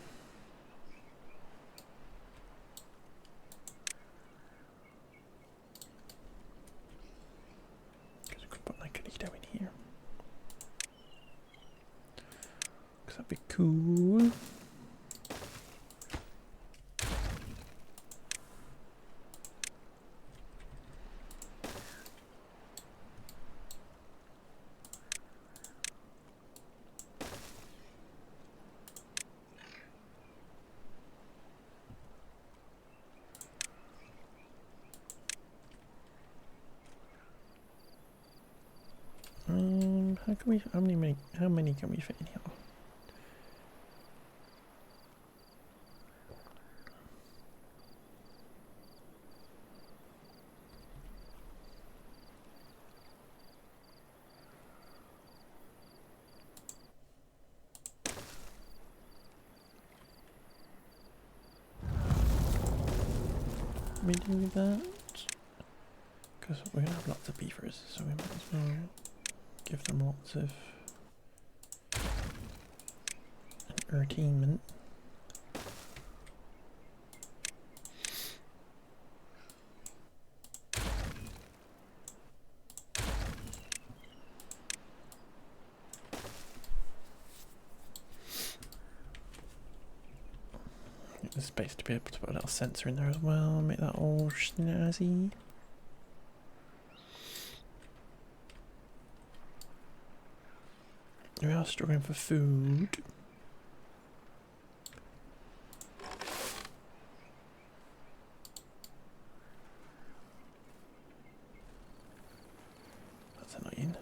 Because we could put like a Lido in here. Because that'd be cool. How can we? How many can we fit in here? We do that because we're gonna have lots of beavers, so we might as well give them lots of entertainment. Get the space to be able to put a little sensor in there as well, make that all snazzy. We are struggling for food. That's annoying.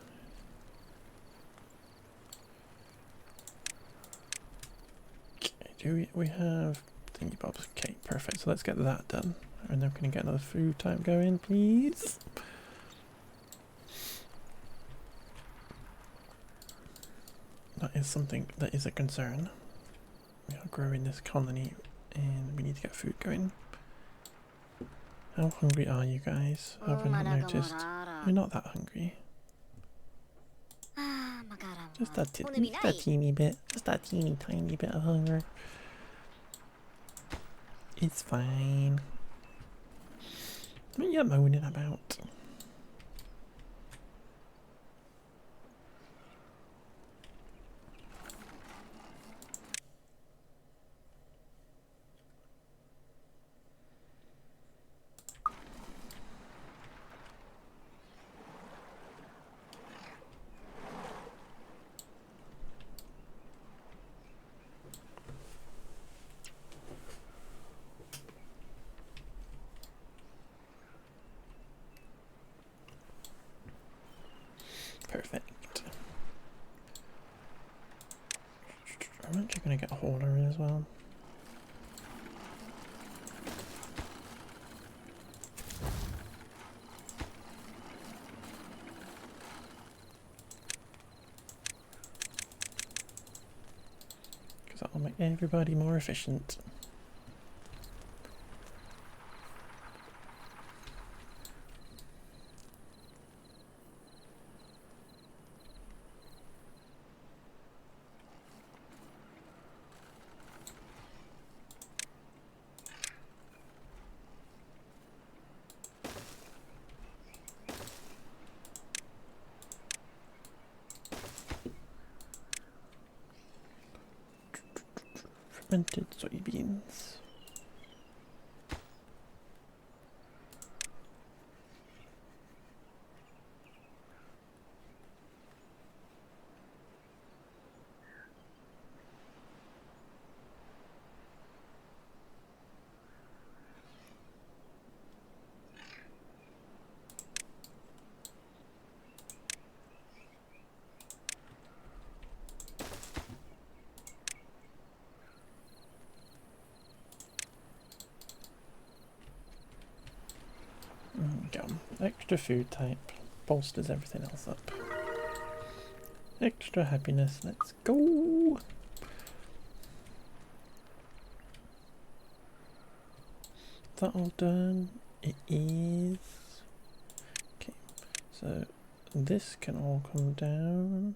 Okay, do we have thingy bobs? Okay, perfect. So let's get that done. And then we're going to get another food type going, please. That is something that is a concern. We are growing this colony and we need to get food going. How hungry are you guys? I haven't noticed. You're not that hungry. Just a teeny bit. Just a teeny tiny bit of hunger. It's fine. What are you moaning about? Perfect. I'm actually going to get a hauler in as well. Because that will make everybody more efficient. Fermented soybeans. Go. Extra food type bolsters everything else up. Extra happiness, let's go! Is that all done? It is. Okay, so this can all come down.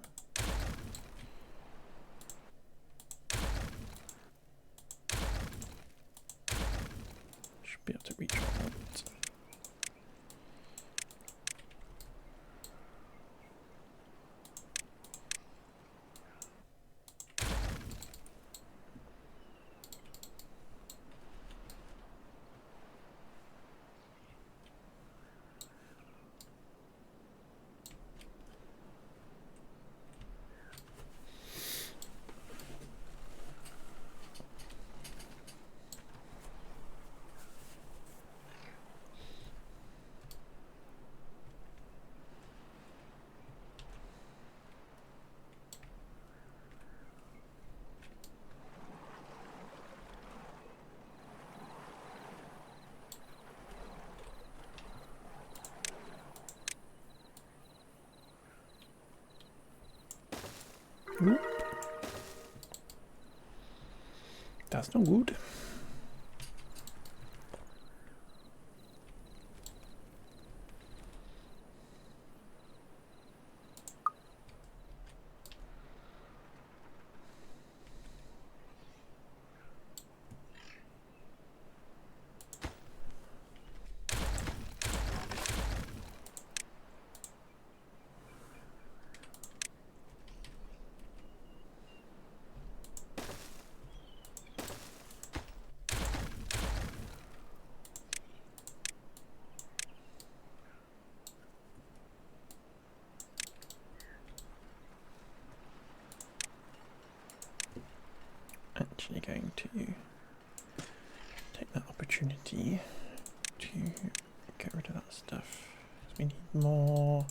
Should be able to reach all that. Oop. That's no good. Actually going to take that opportunity to get rid of that stuff. We need more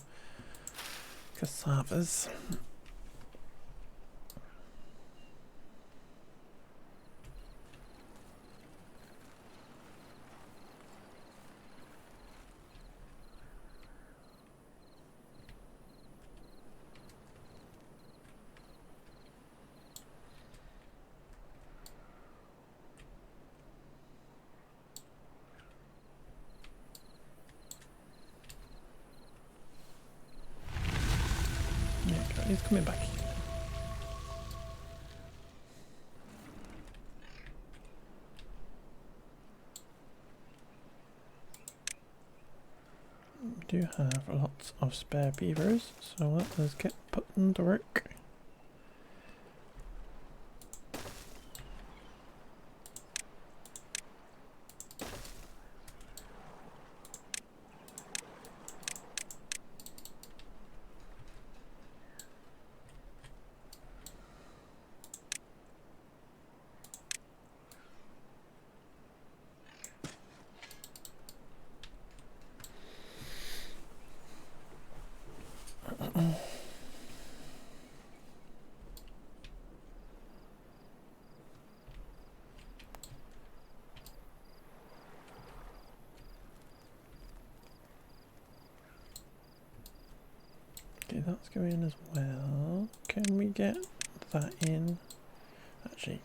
cassavas. He's coming back. We do have lots of spare beavers, so let us get putting to work. Okay, that's going in as well. Can we get that in? Actually,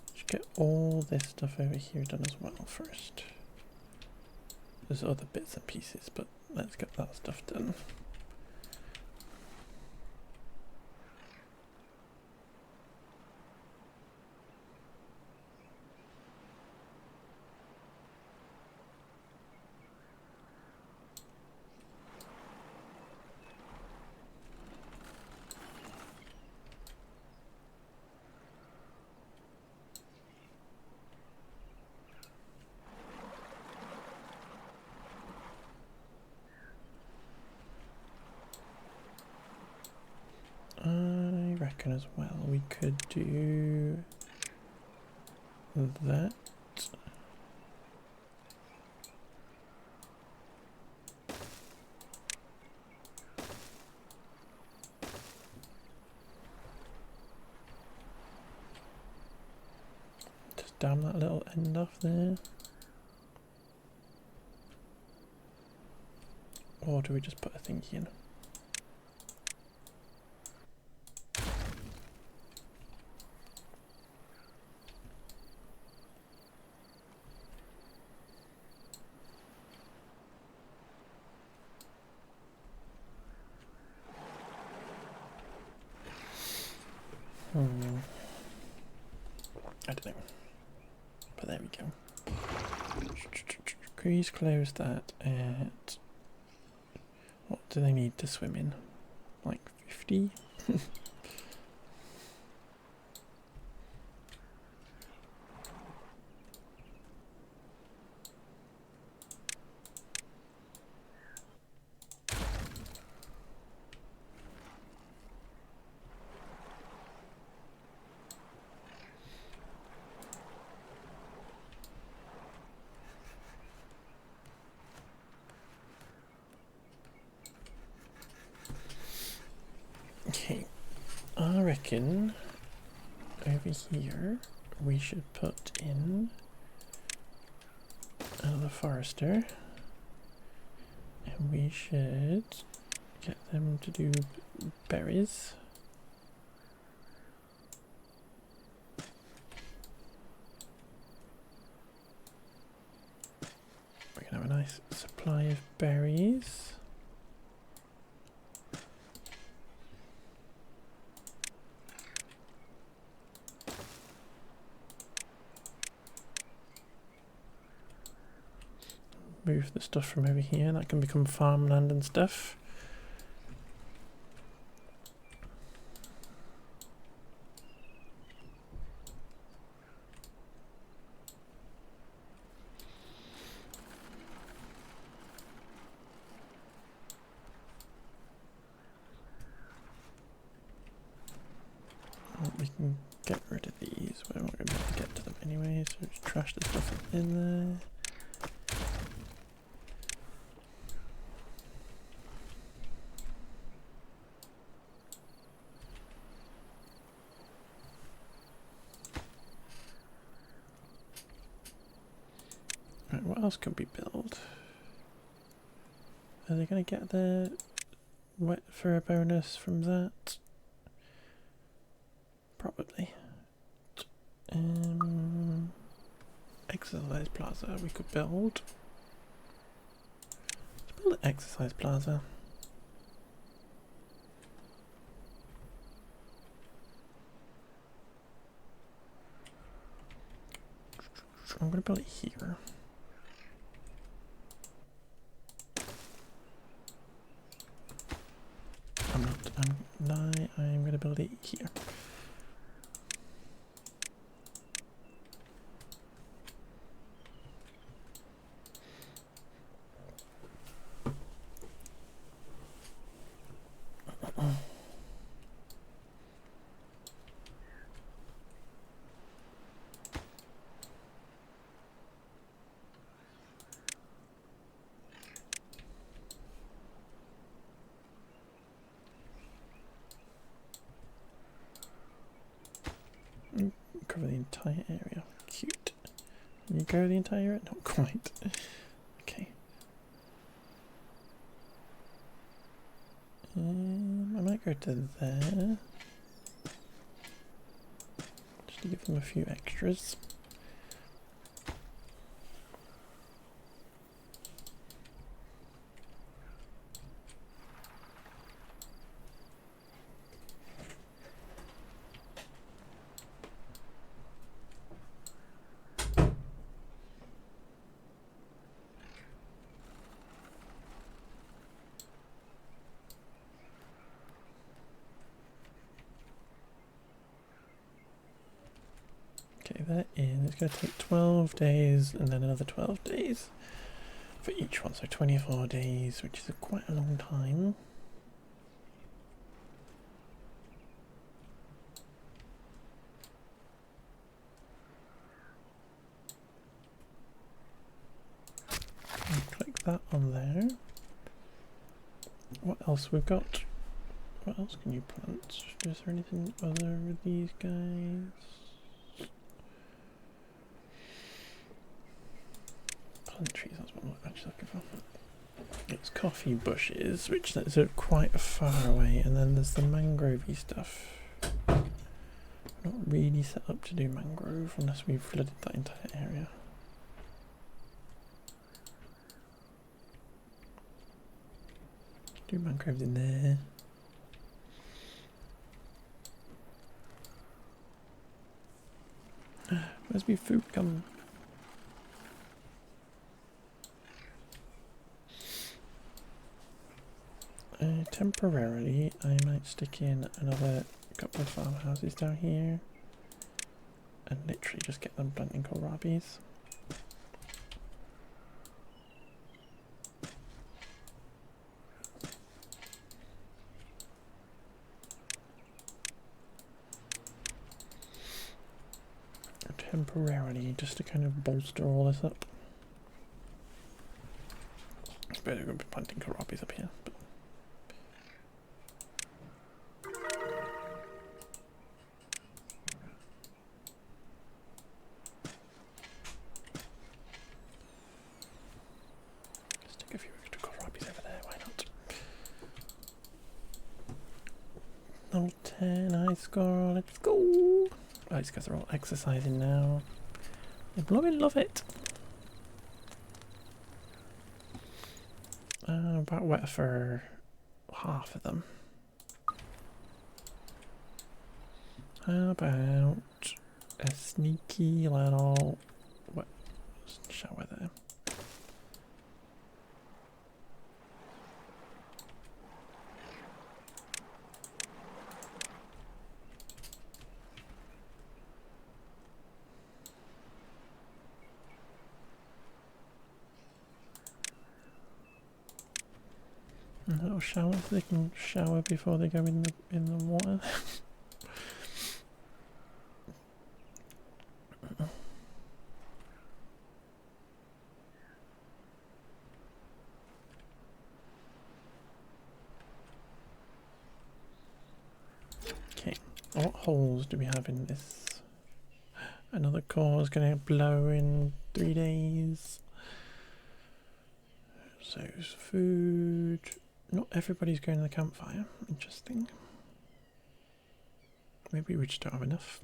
let's get all this stuff over here done as well first. There's other bits and pieces, but let's get that stuff done. I reckon as well we could do that. Just dam that little end off there. Or do we just put a thingy in? I don't know. But there we go. Please close that at... What do they need to swim in? Like 50? Okay, I reckon over here we should put in another forester, and we should get them to do berries. We can have a nice supply of berries. Move the stuff from over here, that can become farmland and stuff. We can get rid of these, we're not going to be able to get to them anyway, so just trash the stuff in there. Right, what else can we build? Are they going to get the wet for a bonus from that? Probably. Exercise plaza we could build. Let's build an exercise plaza. I'm going to build it here. I'm going to build it here. Cover the entire area. Cute. Can you go the entire area? Not quite. Okay. I might go to there. Just to give them a few extras. Okay, they're in. It's going to take 12 days and then another 12 days for each one. So 24 days, which is quite a long time. Click that on there. What else we've got? What else can you plant? Is there anything other with these guys? Plant trees, that's what I'm actually looking for. It's coffee bushes, which is quite far away, and then there's the mangrovey stuff. Not really set up to do mangrove unless we've flooded that entire area. Do mangroves in there. Where's my food come? Temporarily, I might stick in another couple of farmhouses down here and literally just get them planting kohlrabis. Temporarily, just to kind of bolster all this up. It's better going to be planting kohlrabis up here. But stick a few extra kohlrabis over there, why not? Level 10 high score, let's go! Oh, these guys are all exercising now. They blooming love it. About wet for half of them. How about a sneaky little shower there? A little shower so they can shower before they go in the water. Okay, what holes do we have in this? Another core is going to blow in 3 days. So food. Not everybody's going to the campfire. Interesting. Maybe we just don't have enough.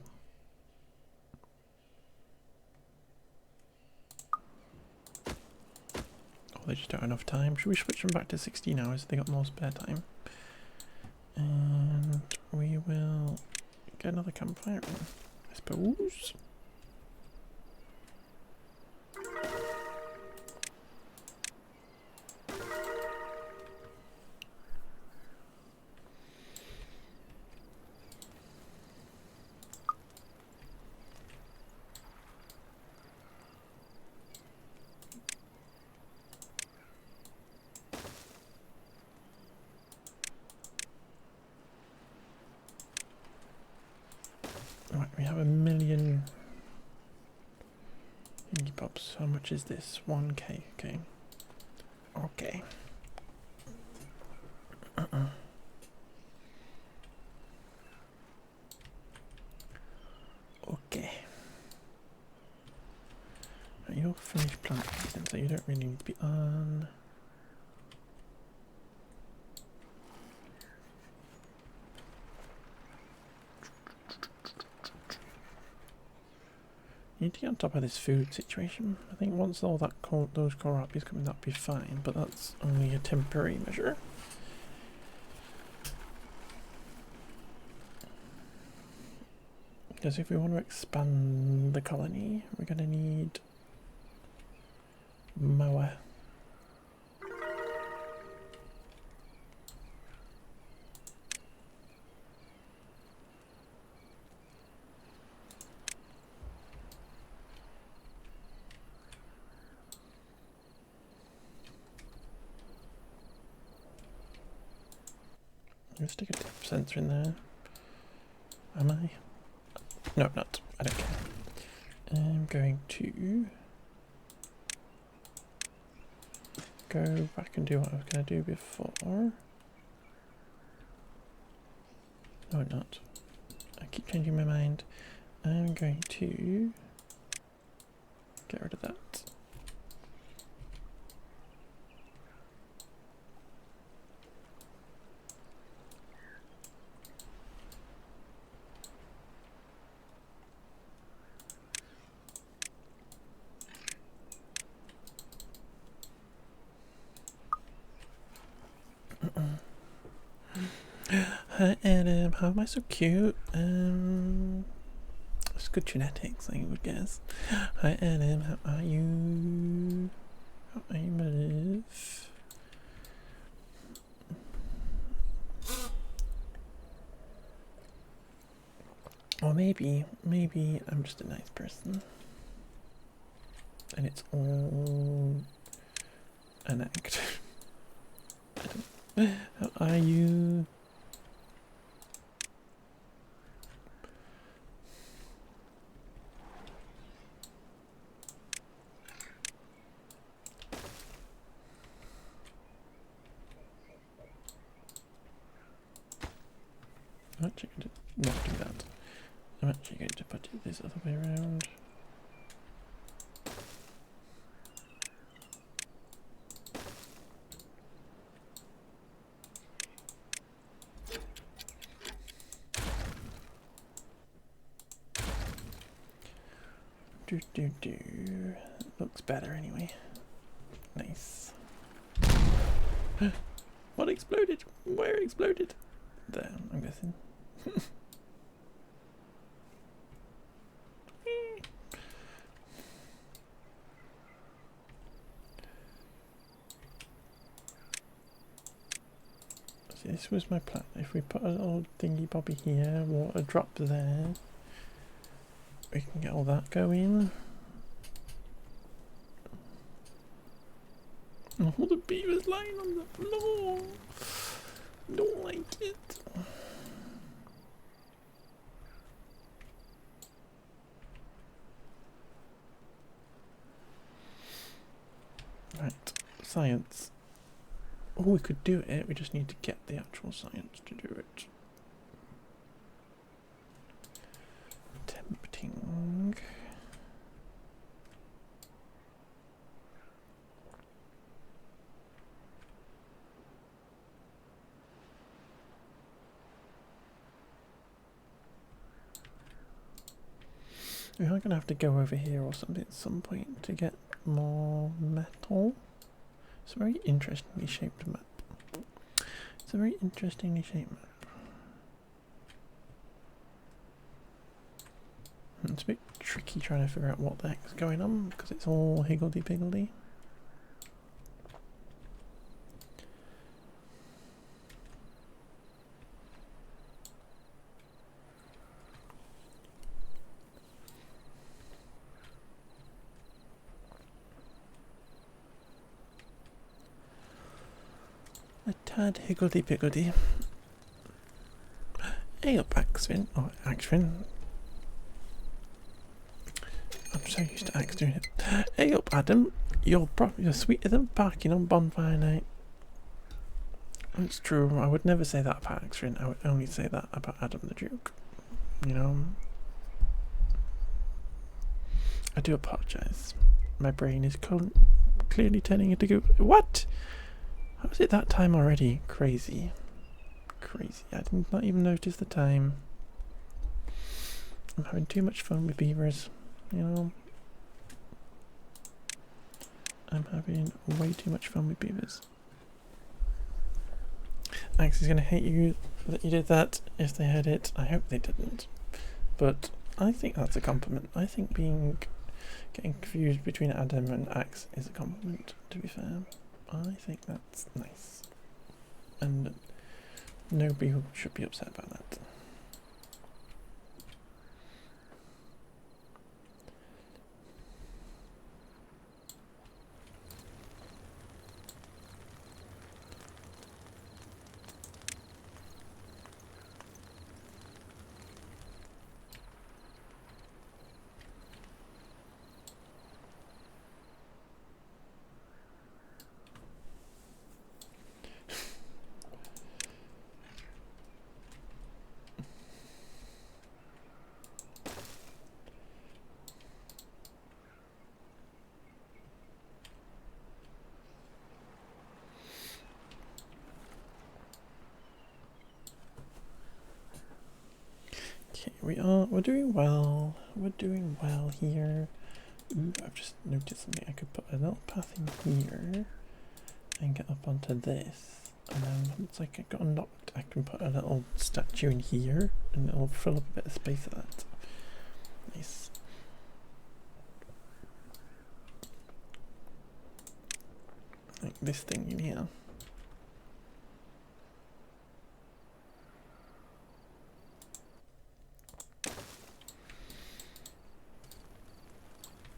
Or they just don't have enough time. Should we switch them back to 16 hours so they got more spare time? And we will get another campfire in, I suppose. Right, we have 1 million Iggy Pops. How much is this? 1k, okay. Okay. Okay. Right, you're finished planting, so you don't really need to be on. need to get on top of this food situation. I think once all that those kohlrabies come in, that'll be fine, but that's only a temporary measure. Because if we want to expand the colony, we're going to need mower. Let's stick a depth sensor in there. Am I? No, I'm not. I don't care. I'm going to go back and do what I was going to do before. No, I'm not. I keep changing my mind. I'm going to get rid of that. Hi Adam, how am I so cute? It's good genetics, I would guess. Hi Adam, how are you? How are you, my love? Or maybe I'm just a nice person. And it's all an act. I don't. How are you? I'm actually going to not do that. I'm actually going to put it this other way around. Looks better anyway. Nice. What exploded? Where exploded? There, I'm guessing. See, this was my plan. If we put a little thingy bobby here, water drop there, we can get all that going. Oh, the beaver's lying on the floor. Don't like it. Right, science. Oh, we could do it, we just need to get the actual science to do it. Tempting. We are going to have to go over here or something at some point to get more metal. It's a very interestingly shaped map. It's a very interestingly shaped map. It's a bit tricky trying to figure out what the heck's going on because it's all higgledy-piggledy. A tad higgledy-piggledy. Hey up, Axvin. Oh, Axvin. I'm so used to Axe doing it. Hey up, Adam. You're sweeter than parking on bonfire night. It's true. I would never say that about Axvin. I would only say that about Adam the Duke. You know? I do apologise. My brain is clearly turning into goo. What? How is it that time already? Crazy. Crazy. I did not even notice the time. I'm having too much fun with beavers. You know, I'm having way too much fun with beavers. Axe is going to hate you that you did that if they heard it. I hope they didn't. But I think that's a compliment. I think getting confused between Adam and Axe is a compliment, to be fair. I think that's nice. And nobody should be upset about that. We're doing well. We're doing well here. Ooh, I've just noticed something. I could put a little path in here and get up onto this. And then once I get unlocked, I can put a little statue in here and it'll fill up a bit of space of that. Nice. Like this thing in here.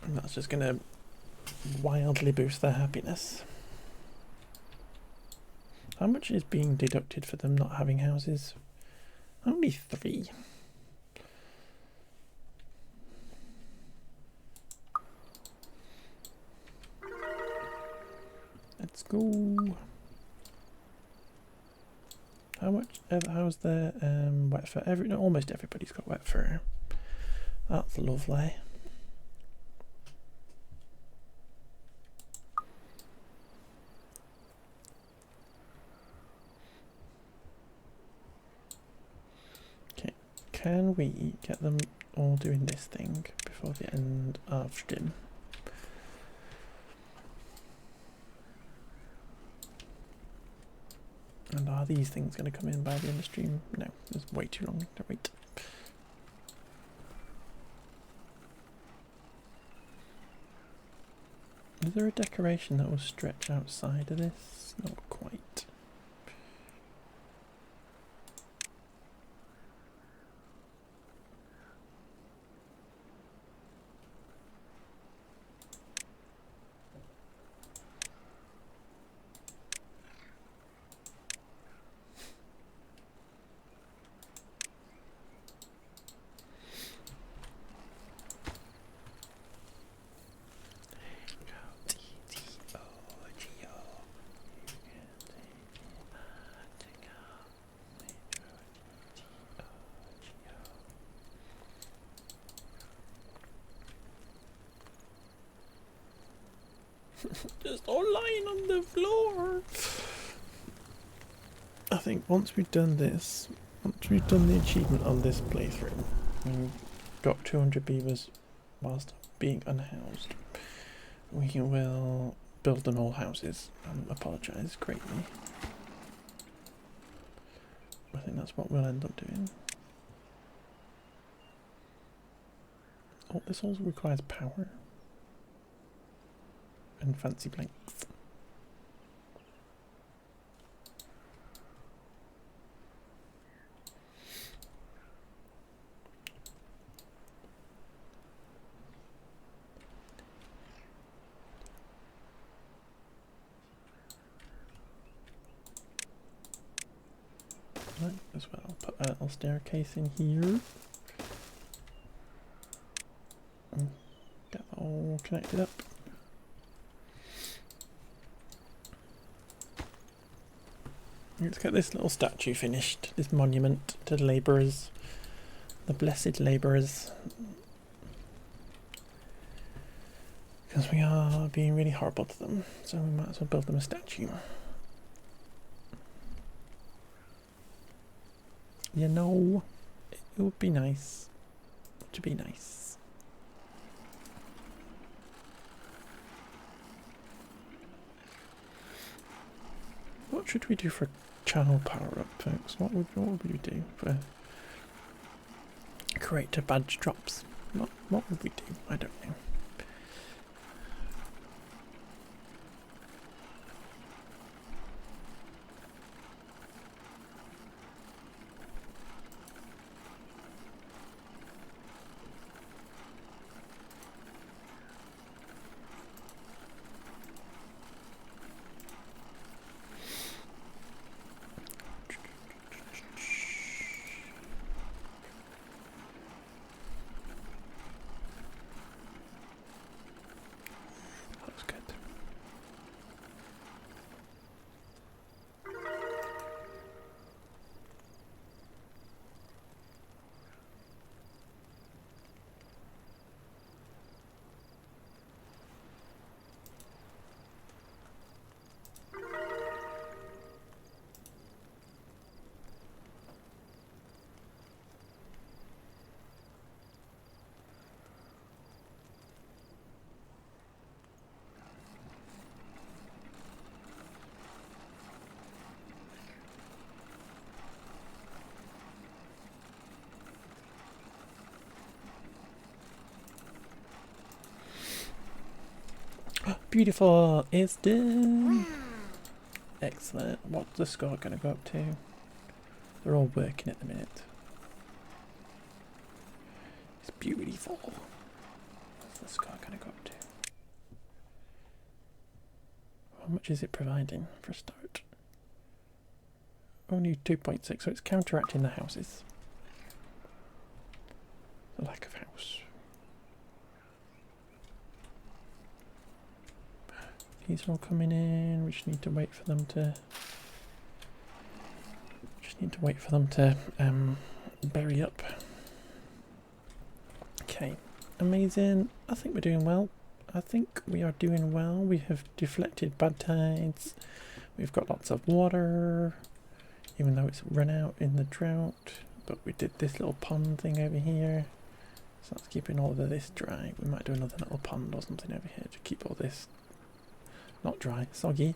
And that's just going to wildly boost their happiness. How much is being deducted for them not having houses? Only 3. Let's go. How much? How's their wet fur? Almost everybody's got wet fur. That's lovely. Can we get them all doing this thing before the end of stream? And are these things going to come in by the end of stream? No, there's way too long to wait. Is there a decoration that will stretch outside of this? Not quite. Just all lying on the floor. I think once we've done this, once we've done the achievement on this playthrough, we've got 200 beavers whilst being unhoused, we will build them all houses and apologise greatly. I think that's what we'll end up doing. Oh, this also requires power. And fancy blanks. Right, as well, put a little staircase in here. And get that all connected up. Let's get this little statue finished, this monument to the labourers, the blessed labourers. Because we are being really horrible to them, so we might as well build them a statue. You know, it would be nice to be nice. What should we do for channel power up, folks? What would we do for creator badge drops? What would we do? I don't know. Beautiful, it's done. Excellent. What's the score going to go up to? They're all working at the minute. It's beautiful. What's the score going to go up to? How much is it providing for a start? Only 2.6, so it's counteracting the houses. The lack of house. These are all coming in. We just need to wait for them to. Bury up. Okay, amazing. I think we're doing well. We have deflected bad tides. We've got lots of water, even though it's run out in the drought. But we did this little pond thing over here, so that's keeping all of this dry. We might do another little pond or something over here to keep all this not dry, soggy.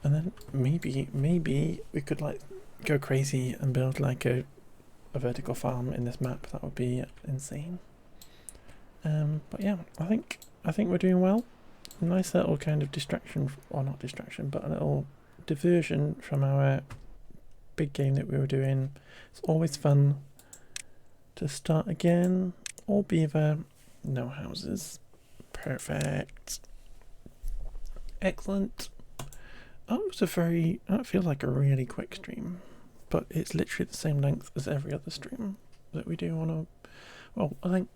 And then maybe we could like go crazy and build like a vertical farm in this map. That would be insane. But yeah, I think we're doing well. Nice little kind of distraction, or not distraction, but a little diversion from our big game that we were doing. It's always fun to start again. All beaver, no houses. Perfect. Excellent. That feels like a really quick stream, but it's literally the same length as every other stream that we do on well, I think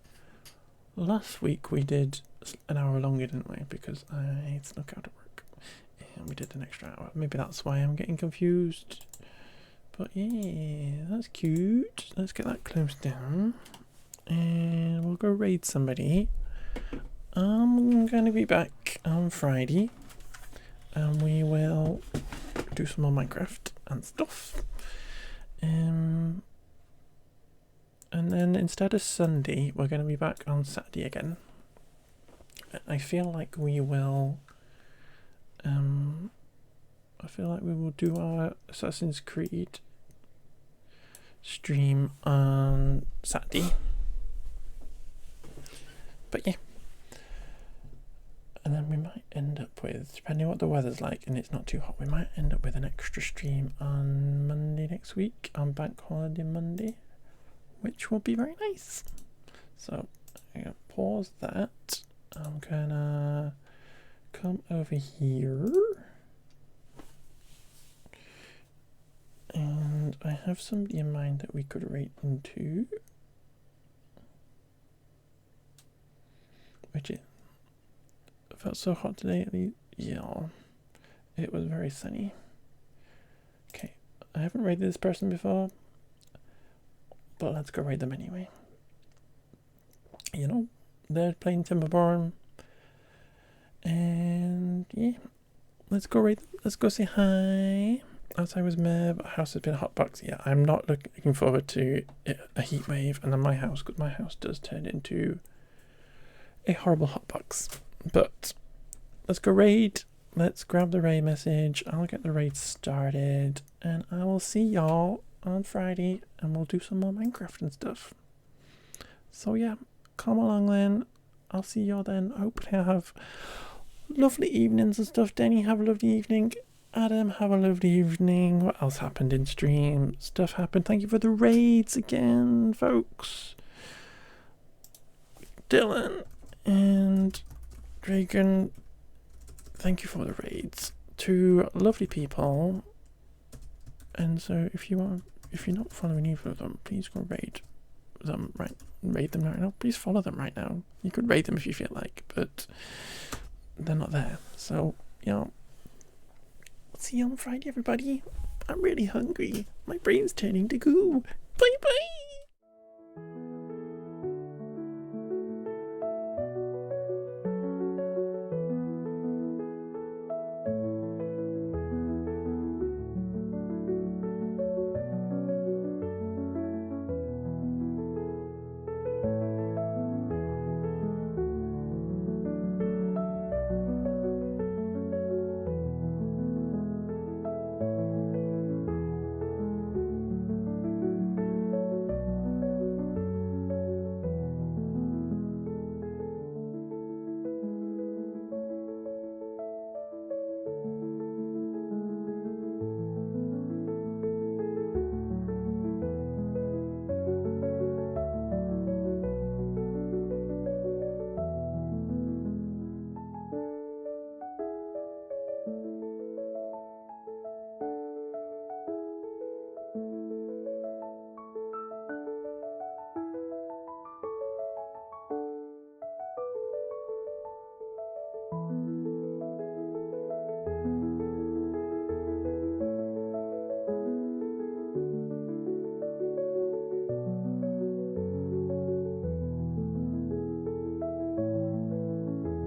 last week we did an hour longer, didn't we? Because I snuck out of work and we did an extra hour. Maybe that's why I'm getting confused. But yeah, that's cute. Let's get that closed down and we'll go raid somebody. I'm going to be back on Friday. And we will do some more Minecraft and stuff. And then instead of Sunday, we're going to be back on Saturday again. I feel like we will. I feel like we will do our Assassin's Creed stream on Saturday. But yeah. And then we might end up with, depending on what the weather's like and it's not too hot, we might end up with an extra stream on Monday next week, on Bank Holiday Monday, which will be very nice. So I'm going to pause that. I'm going to come over here. And I have somebody in mind that we could rate into. Which is, it felt so hot today at least. Yeah, it was very sunny. Okay, I haven't raided this person before, but let's go raid them anyway. You know, they're playing Timberborn, and yeah, let's go raid them. Let's go say hi. Outside was Mev. House has been a hot box. Yeah, I'm not looking forward to a heat wave, and then my house, because my house does turn into a horrible hot box. But let's go raid. let's grab the raid message. I'll get the raid started, and I will see y'all on Friday, and we'll do some more Minecraft and stuff. So yeah, come along then. I'll see y'all then. Hopefully I have lovely evenings and stuff. Denny, have a lovely evening. Adam, have a lovely evening. What else happened in stream? Stuff happened. Thank you for the raids again, folks. Dylan and Dragon, thank you for the raids. Two lovely people. And so if you're not following either of them, please go raid them right now. Please follow them right now. You could raid them if you feel like, but they're not there. So, you know, see you on Friday, everybody. I'm really hungry. My brain's turning to goo. Bye bye.